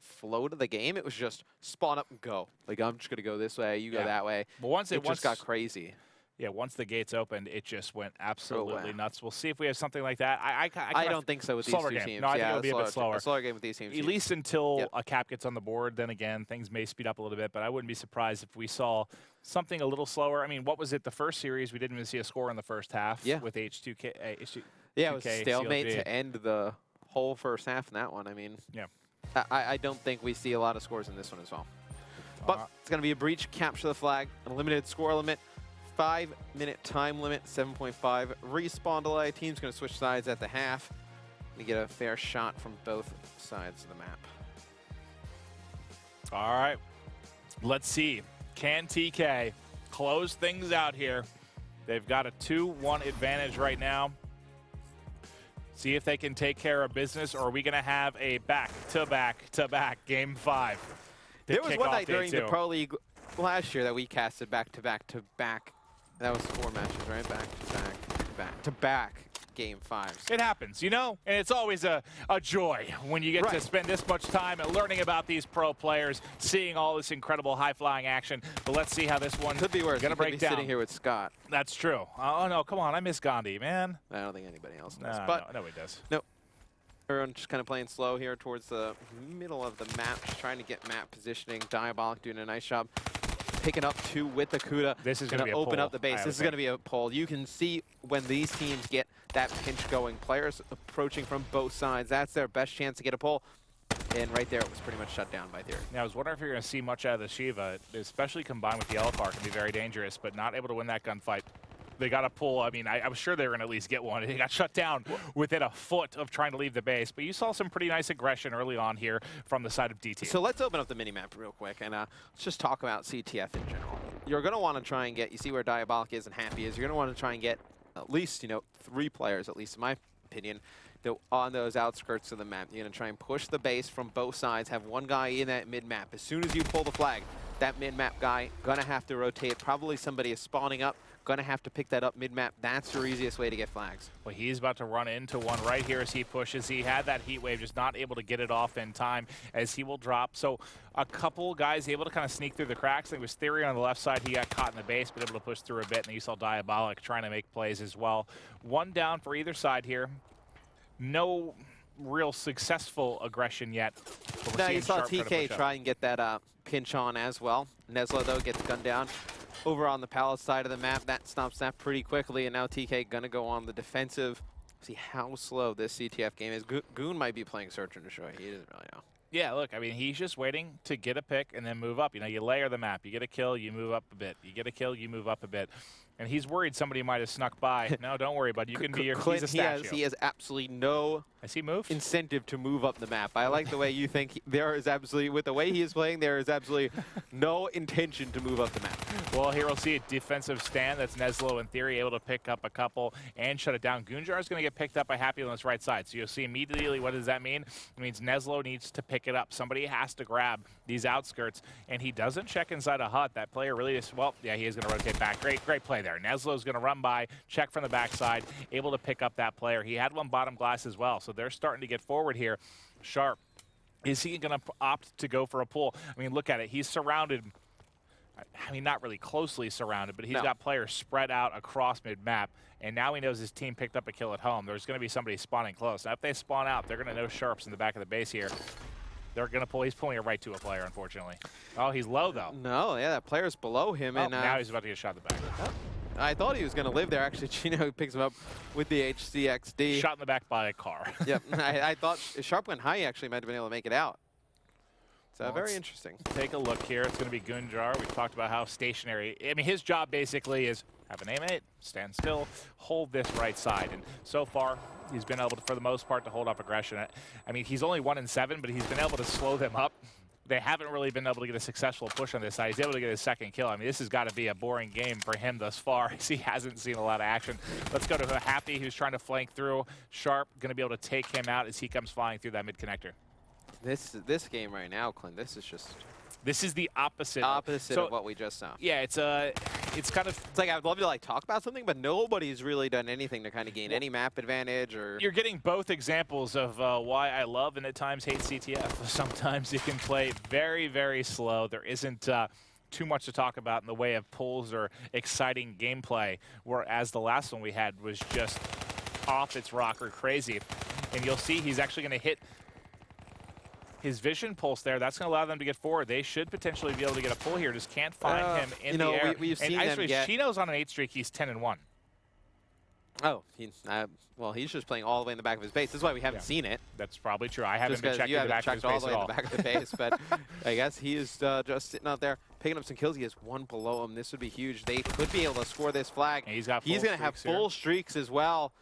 flow to the game. It was just spawn up and go. Like, I'm just going to go this way, you go that way. Well, once it just got crazy. Yeah, once the gates opened, it just went absolutely nuts. We'll see if we have something like that. I don't think so with these two teams. No, I think it'll be a bit slower. A slower game with these teams. At least until a cap gets on the board. Then again, things may speed up a little bit. But I wouldn't be surprised if we saw something a little slower. I mean, what was it? The first series, we didn't even see a score in the first half with H2K. Yeah, it was stalemate to end the whole first half in that one. I mean, I don't think we see a lot of scores in this one as well. But it's going to be a breach, capture the flag, an unlimited score limit. 5-minute time limit, 7.5 respawn delay. Team's going to switch sides at the half to get a fair shot from both sides of the map. All right, let's see. Can TK close things out here? They've got a 2-1 advantage right now. See if they can take care of business, or are we going to have a back-to-back-to-back Game 5? There was one night during the Pro League last year that we casted back-to-back-to-back. That was 4 matches, right? Back-to-back-to-back Game 5s. It happens, you know? And it's always a joy when you get to spend this much time learning about these pro players, seeing all this incredible high-flying action. But let's see how this one could be worse. Gonna break down. Sitting here with Scott. That's true. Oh, no, come on. I miss Gandhi, man. I don't think anybody else does. No, but no, he does. No. Everyone just kind of playing slow here towards the middle of the map, just trying to get map positioning. Diabolic doing a nice job. Picking up 2 with the Kuda. This is going to open up the base. This is going to be a pull. You can see when these teams get that pinch going, players approaching from both sides. That's their best chance to get a pull. And right there, it was pretty much shut down by Theory. Now, I was wondering if you're going to see much out of the Shiva, especially combined with the Elfar, can be very dangerous, but not able to win that gunfight. They got a pull. I mean, I was sure they were going to at least get one. They got shut down within a foot of trying to leave the base. But you saw some pretty nice aggression early on here from the side of DT. So let's open up the minimap real quick, and let's just talk about CTF in general. You're going to want to try and get, you see where Diabolic is and Happy is, you're going to want to try and get at least, 3 players, at least in my opinion, on those outskirts of the map. You're going to try and push the base from both sides, have one guy in that mid-map. As soon as you pull the flag, that mid-map guy going to have to rotate. Probably somebody is spawning up. Going to have to pick that up mid-map. That's your easiest way to get flags. Well, he's about to run into one right here as he pushes. He had that heat wave, just not able to get it off in time as he will drop. So a couple guys able to kind of sneak through the cracks. I think it was Theory on the left side. He got caught in the base, but able to push through a bit. And then you saw Diabolic trying to make plays as well. One down for either side here. No real successful aggression yet. Now you saw TK try and get that pinch on as well. Neslo, though, gets gunned down. Over on the Palace side of the map, that stops that pretty quickly, and now TK gonna go on the defensive. See how slow this CTF game is. Goon might be playing Search and Destroy. He doesn't really know. Yeah, look, I mean, he's just waiting to get a pick and then move up. You layer the map. You get a kill, you move up a bit. You get a kill, you move up a bit. And he's worried somebody might have snuck by. No, don't worry, bud. You can be he's a statue. He has absolutely no incentive to move up the map. I like the way you think there is absolutely, with the way he is playing, there is absolutely no intention to move up the map. Well, here we'll see a defensive stand. That's Neslo in theory able to pick up a couple and shut it down. Gunjar is going to get picked up by Happy on his right side. So you'll see immediately what does that mean? It means Neslo needs to pick it up. Somebody has to grab these outskirts, and he doesn't check inside a hut. That player really is, well, yeah, he is going to rotate back. Great play there. Neslo's going to run by, check from the backside, able to pick up that player. He had one bottom glass as well, so they're starting to get forward here. Sharp, is he going to opt to go for a pull? I mean, look at it. He's surrounded. I mean, not really closely surrounded, but he's got players spread out across mid-map, and now he knows his team picked up a kill at home. There's going to be somebody spawning close. Now, if they spawn out, they're going to know Sharp's in the back of the base here. They're going to pull. He's pulling it right to a player, unfortunately. Oh, he's low, though. No, yeah, that player's below him. Oh, and now he's about to get shot in the back. Oh. I thought he was going to live there. Actually, Chino picks him up with the HCXD. Shot in the back by a car. Yep. I thought Sharp went high. He actually might have been able to make it out. So well, very interesting. Take a look here. It's going to be Gunjar. We've talked about how stationary. I mean, his job basically is have an aim-mate, stand still, hold this right side. And so far, he's been able to, for the most part, to hold up aggression. I mean, he's only 1-7, but he's been able to slow them up. They haven't really been able to get a successful push on this side. He's able to get his second kill. I mean, this has got to be a boring game for him thus far, as he hasn't seen a lot of action. Let's go to Happy, who's trying to flank through. Sharp going to be able to take him out as he comes flying through that mid-connector. This game right now, Clint, this is just... This is the opposite. Of what we just saw. Yeah, it's kind of... It's like I would love to like talk about something, but nobody's really done anything to kind of gain any map advantage or... You're getting both examples of why I love and at times hate CTF. Sometimes it can play very, very slow. There isn't too much to talk about in the way of pulls or exciting gameplay, whereas the last one we had was just off its rocker crazy. And you'll see he's actually going to hit his vision pulse there. That's going to allow them to get forward. They should potentially be able to get a pull here. Just can't find him in the air. We've seen and actually, them get... Chino's on an 8 streak. He's 10-1. Oh, well, he's just playing all the way in the back of his base. This is why we haven't seen it. That's probably true. I haven't been checking the back of his base at all. All the way in the back of the base, but I guess he is just sitting out there picking up some kills. He has one below him. This would be huge. They could be able to score this flag. And he's going to have full streaks as well.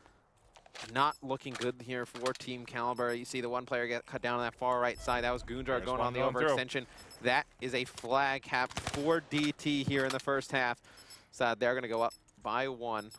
Not looking good here for Team Kaliber. You see the one player get cut down on that far right side. That was Gunjar going on the overextension. That is a flag cap for DT here in the first half. So they're going to go up by 1.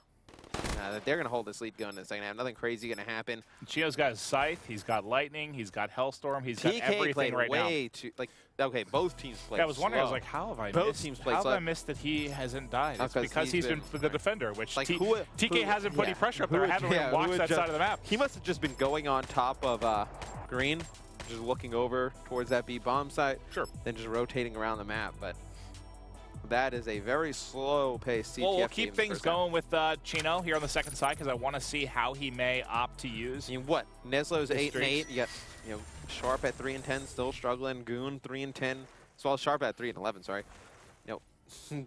They're going to hold this lead going in the second half. Nothing crazy going to happen. Chino's got his Scythe, he's got Lightning, he's got Hellstorm, he's got TK everything played right now. way too, like, okay, both teams played Yeah, I was wondering, I was slow. like, how have I Both missed? teams played How slow. have I missed that he hasn't died? It's Because because he's been the defender, which Like, TK hasn't put any pressure up there. I haven't even watched that side of the map. He must have just been going on top of green, just looking over towards that B bomb site. Sure. Then just rotating around the map, but that is a very slow-paced CTF Well, we'll game keep things going with Chino here on the second side because I want to see how he may opt to use. I mean, what? Neslo's 8 and 8. streaks. You got, Sharp at 3 and 10, still struggling. Goon 3 and 10. As well as Sharp at 3 and 11. Sorry.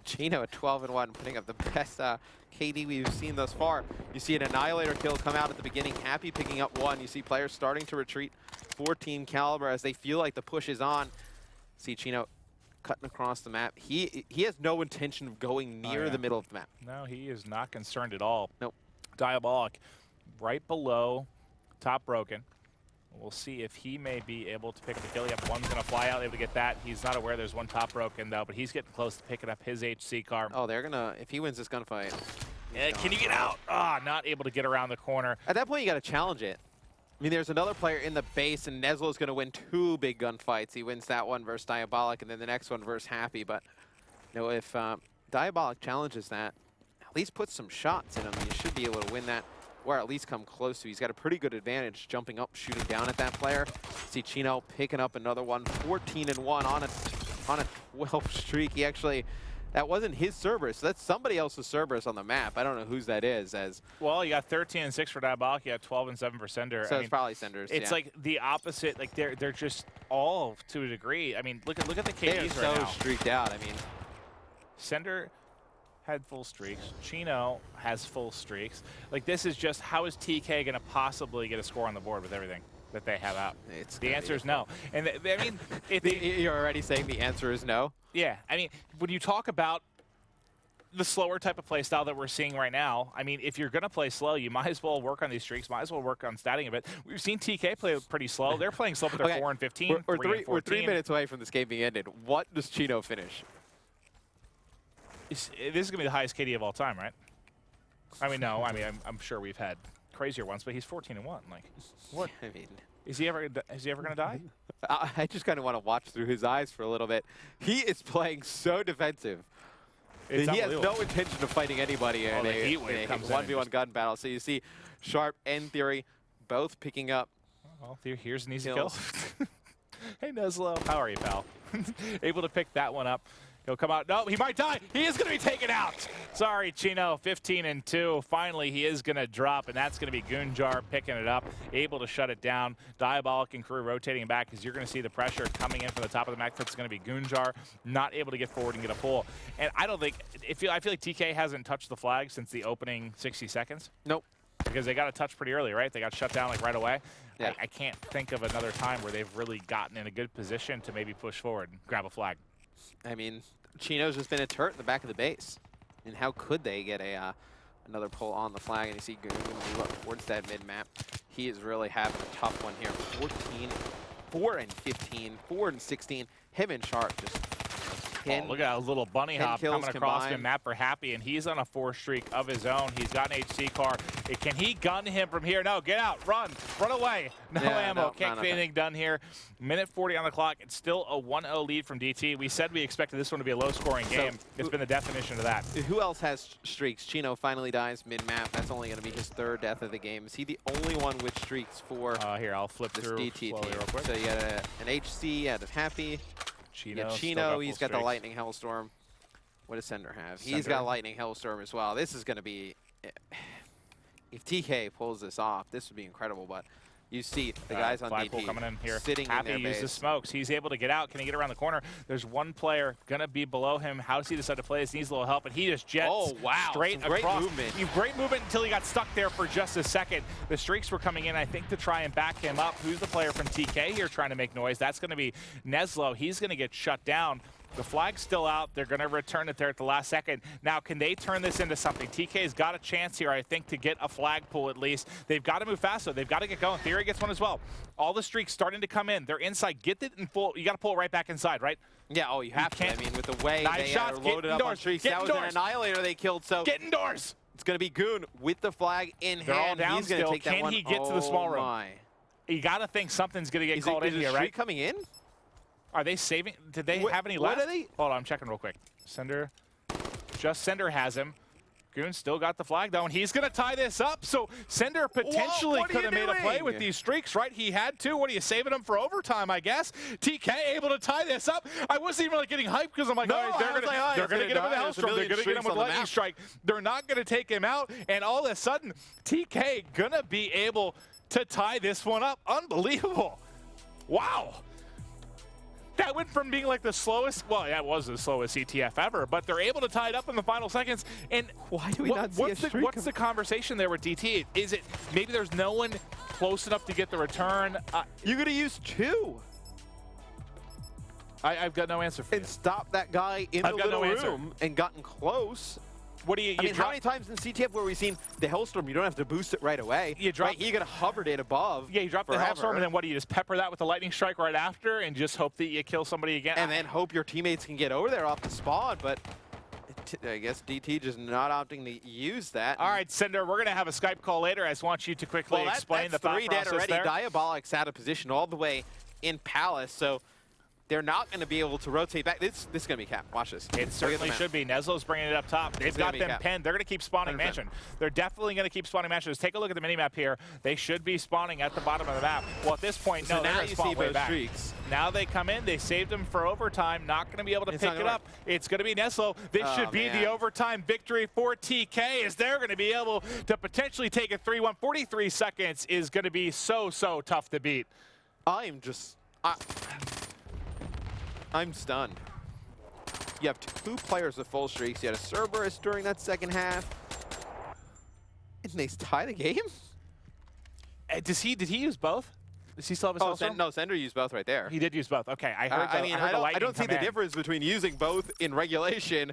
Chino at 12 and 1, putting up the best KD we've seen thus far. You see an Annihilator kill come out at the beginning. Happy picking up 1. You see players starting to retreat for Team Kaliber as they feel like the push is on. See Chino cutting across the map. He has no intention of going near the middle of the map. No, he is not concerned at all. Nope. Diabolic right below top broken. We'll see if he may be able to pick the kill. Yep, one's going to fly out, able to get that. He's not aware there's one top broken, though, but he's getting close to picking up his HC car. Oh, they're going to, if he wins this gunfight. Can you get out? Ah, not able to get around the corner. At that point, you got to challenge it. I mean, there's another player in the base, and Neslo's going to win 2 big gunfights. He wins that one versus Diabolic, and then the next one versus Happy. But, if Diabolic challenges that, at least put some shots in him, you should be able to win that, or at least come close to. He's got a pretty good advantage jumping up, shooting down at that player. See Chino picking up another one, 14 and 1 on a 12 streak. He actually, that wasn't his Cerberus. So that's somebody else's Cerberus on the map. I don't know whose that is. Well, you got 13 and 6 for Diabolic. You got 12 and 7 for Cinder. So it's probably Cinders. It's like the opposite. Like they're just all to a degree. I mean, look at the KDs They're right so now. streaked out. I mean, Cinder had full streaks. Chino has full streaks. Like, this is just, how is TK going to possibly get a score on the board with everything that they have out? The answer is no. And I mean, you're already saying the answer is no? Yeah. I mean, when you talk about the slower type of play style that we're seeing right now, I mean, if you're going to play slow, you might as well work on these streaks, might as well work on statting a bit. We've seen TK play pretty slow. They're playing slow, but they're 4 and 15. We're 3 minutes away from this game being ended. What does Chino finish? This is going to be the highest KD of all time, right? I mean, no. I mean, I'm sure we've had crazier ones, but he's 14 and 1. Like, what? I mean, is he ever going to die? I just kind of want to watch through his eyes for a little bit. He is playing so defensive. He has no intention of fighting anybody in a 1v1 gun battle. So you see Sharp and Theory both picking up. Well, here's an easy kill. Hey, Neslo. How are you, pal? Able to pick that one up. He'll come out. No, he might die. He is going to be taken out. Sorry, Chino. 15 and 2. Finally, he is going to drop, and that's going to be Goonjar picking it up, able to shut it down. Diabolic and crew rotating back because you're going to see the pressure coming in from the top of the map. That's going to be Goonjar, not able to get forward and get a pull. And I don't think, I feel like TK hasn't touched the flag since the opening 60 seconds. Nope. Because they got a touch pretty early, right? They got shut down like right away. Yeah. I can't think of another time where they've really gotten in a good position to maybe push forward and grab a flag. I mean, Chino's just been a turret in the back of the base. And how could they get another pull on the flag? And you see Goon move up towards that mid-map. He is really having a tough one here. 14, 4 and 15, 4 and 16. Him and Sharp just 10. Oh, look at that little bunny hop coming across combined. him, map for Happy, and he's on a 4 streak of his own. He's got an HC car. Can he gun him from here? No, get out, run away. No ammo, can't get anything done here. Minute 40 on the clock. It's still a 1-0 lead from DT. We said we expected this one to be a low-scoring game. It's been the definition of that. Who else has streaks? Chino finally dies mid-map. That's only going to be his 3rd death of the game. Is he the only one with streaks for here, I'll flip this through DT team? real quick. So you got an HC out of Happy. Chino, he's got the Lightning Hellstorm. What does Cinder have? He's got Lightning Hellstorm as well. This is going to be, if TK pulls this off, this would be incredible. But you see the guys on DT coming in here. sitting Happy in their uses base. smokes. He's able to get out. Can he get around the corner? There's one player going to be below him. How does he decide to play this? Needs a little help, and he just jets straight Great across. movement. Great movement until he got stuck there for just a second. The streaks were coming in, I think, to try and back him up. Who's the player from TK here trying to make noise? That's going to be Neslo. He's going to get shut down. The flag's still out. They're going to return it there at the last second. Now, can they turn this into something? TK's got a chance here, I think, to get a flag pull at least. They've got to move faster. They've got to get going. Theory gets one as well. All the streaks starting to come in. They're inside. Get it in full. You got to pull it right back inside, right? Yeah, you have to. I mean, with the way they are loaded up on streaks, that was an Annihilator they killed. So get indoors. It's going to be Goon with the flag in They're all hand. down He's going to still. take that Can one. he get to the small room? My. You got to think something's going to get called in Is here, Streak right? coming in? Are they saving? Did they have any what left? are they? Hold on, I'm checking real quick. Sender has him. Goon still got the flag though, and he's going to tie this up. So Sender potentially could have made a play with these streaks, right? He had to. What are you saving him for overtime, I guess? TK able to tie this up. I wasn't even like getting hyped because I'm like, no, all right, they're going to get him with a Hellstorm. They're going to get him with Lightning Strike. They're not going to take him out. And all of a sudden, TK going to be able to tie this one up. Unbelievable. Wow. That went from being like the slowest, well, that was the slowest CTF ever, but they're able to tie it up in the final seconds. And why do we not see what's the conversation there with DT? Is it maybe there's no one close enough to get the return? You're going to use 2. I've got no answer for you. And stop that guy in the little room and gotten close. What do you, I mean, how many times in CTF where we've seen the Hellstorm, you don't have to boost it right away. You drop, right? You gotta hovered it above. Yeah, you drop the Hellstorm, and then what do you just pepper that with the Lightning Strike right after and just hope that you kill somebody again? And then hope your teammates can get over there off the spawn, but I guess DT just not opting to use that. All right, Cinder, we're going to have a Skype call later. I just want you to quickly explain the thought process there. 3 dead already. Diabolic's out of position all the way in Palace, so they're not going to be able to rotate back. This is going to be cap. Watch this. It certainly should be. Nezlo's bringing it up top. They've got them penned. They're going to keep spawning 100%. Mansion. They're definitely going to keep spawning Mansion. Just take a look at the minimap here. They should be spawning at the bottom of the map. Well, at this point, no, they're going to spawn way back. Streaks. Now they come in. They saved them for overtime. Not going to be able to pick it up. It's going to be Nezlo. This should be the overtime victory for TK, as they're going to be able to potentially take a 3-1. 43 seconds is going to be so tough to beat. I'm stunned. You have 2 players with full streaks. You had a Cerberus during that second half. And they tie the game? Did he use both? Does he still have his Hellstorm? No, Sender used both right there. He did use both. Okay, I heard I don't see the difference between using both in regulation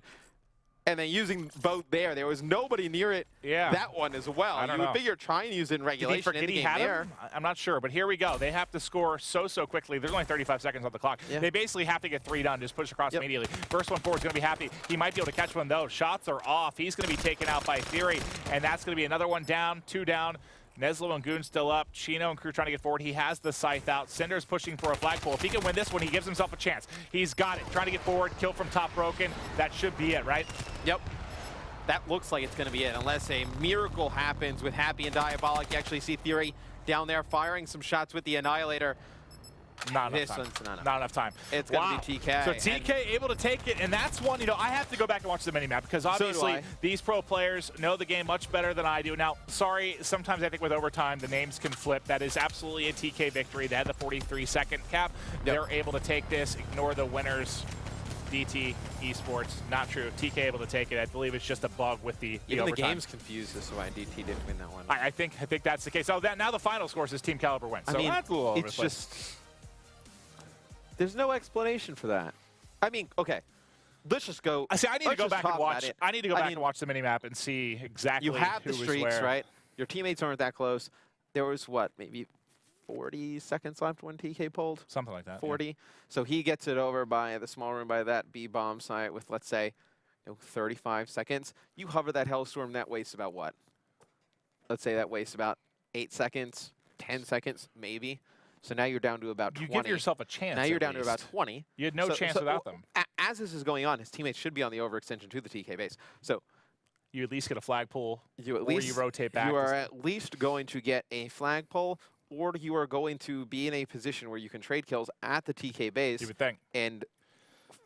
and then using both there. There was nobody near it. Yeah. That one as well. I don't you know. would figure try and use it in regulation. Did he have him? I'm not sure, but here we go. They have to score so quickly. There's only 35 seconds on the clock. Yeah. They basically have to get 3 done. Just push across immediately. First one forward is going to be happy. He might be able to catch one, though. Shots are off. He's going to be taken out by Theory, and that's going to be another one down, 2 down. Nezlo and Goon still up. Chino and crew trying to get forward. He has the scythe out. Cinder's pushing for a flagpole. If he can win this one, he gives himself a chance. He's got it. Trying to get forward. Kill from top broken. That should be it, right? Yep. That looks like it's going to be it, unless a miracle happens with Happy and Diabolic. You actually see Theory down there firing some shots with the Annihilator. Not enough time. It's going to be TK. So TK able to take it, and that's one, you know, I have to go back and watch the minimap because obviously these pro players know the game much better than I do. Now, sorry, sometimes I think with overtime the names can flip. That is absolutely a TK victory. They had the 43-second cap. Yep. They're able to take this, ignore the winners. DT Esports, not true. TK able to take it. I believe it's just a bug with the Even overtime. the game's confused as to why DT didn't win that one. I think that's the case. So now the final score is Team Kaliber wins. So I mean, that's a little over it's just there's no explanation for that. I mean, okay, let's just go. I need to go back and watch. I need to go back and watch the minimap and see exactly. You have who the streaks, where. right? Your teammates aren't that close. There was what, maybe 40 seconds left when TK pulled? Something like that. 40. Yeah. So he gets it over by the small room by that B bomb site with, let's say, 35 seconds. You hover that Hellstorm, that wastes about what? Let's say that wastes about 8 seconds, 10 seconds, maybe. So now you're down to about 20. You give yourself a chance. Now you're down to about 20. You had no chance without them. As this is going on, his teammates should be on the overextension to the TK base. So you at least get a flagpole, or you rotate back. You are at least going to get a flagpole, or you are going to be in a position where you can trade kills at the TK base. You would think. And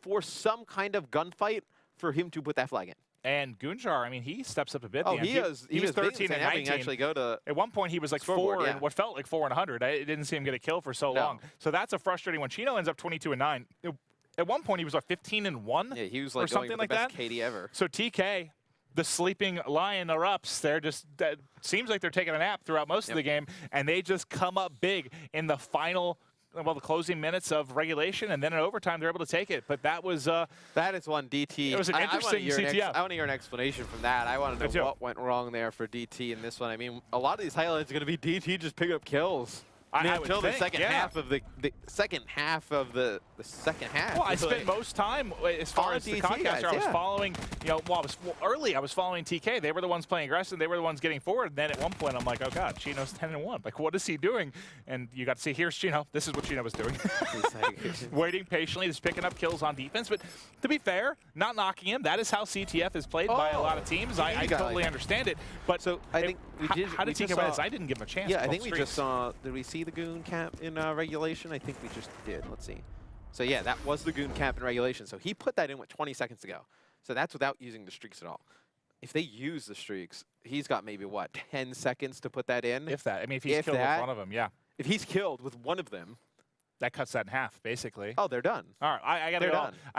force some kind of gunfight for him to put that flag in. And Gunjar, I mean, he steps up a bit. Oh, he was 13 and 19. Actually go to at one point, he was like 4 and what felt like 4 and 100. I didn't see him get a kill for so long. So that's a frustrating one. Chino ends up 22 and 9. At one point, he was like 15 and 1. Yeah, he was like or something like best KD ever. So TK, the sleeping lion erupts. They're just seems like they're taking a nap throughout most of the game, and they just come up big in the final. Well, the closing minutes of regulation, and then in overtime, they're able to take it. But that was that is one DT. It was an interesting CTF. I want to hear an explanation from that. I want to know what went wrong there for DT in this one. I mean, a lot of these highlights are going to be DT just picking up kills. Until the second half of the second half of the the second half. Well, I spent most time, as far as the podcaster, I was following, you know, early I was following TK. They were the ones playing aggressive. They were the ones getting forward. And then at one point, I'm like, oh, God, Chino's 10-1. Like, what is he doing? And you got to see, here's Chino. This is what Chino was doing. Waiting patiently, just picking up kills on defense. But to be fair, not knocking him. That is how CTF is played by a lot of teams. I totally understand it. But so I think how did TK win this? I didn't give him a chance. Yeah, I think we just saw, did we see the Goon cap in regulation? I think we just did. Let's see. So yeah, that was the Goon cap in regulation. So he put that in with 20 seconds to go. So that's without using the streaks at all. If they use the streaks, he's got maybe, what, 10 seconds to put that in? If that. I mean, if he's killed with one of them, yeah. If he's killed with one of them, that cuts that in half, basically. Oh, they're done. All right, I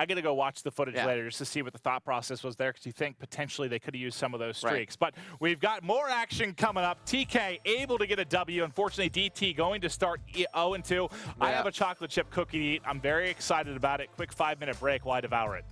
gotta go watch the footage later just to see what the thought process was there, because you think potentially they could have used some of those streaks. But we've got more action coming up. TK able to get a W. Unfortunately, DT going to start 0-2. I have a chocolate chip cookie to eat. I'm very excited about it. Quick 5-minute break while I devour it.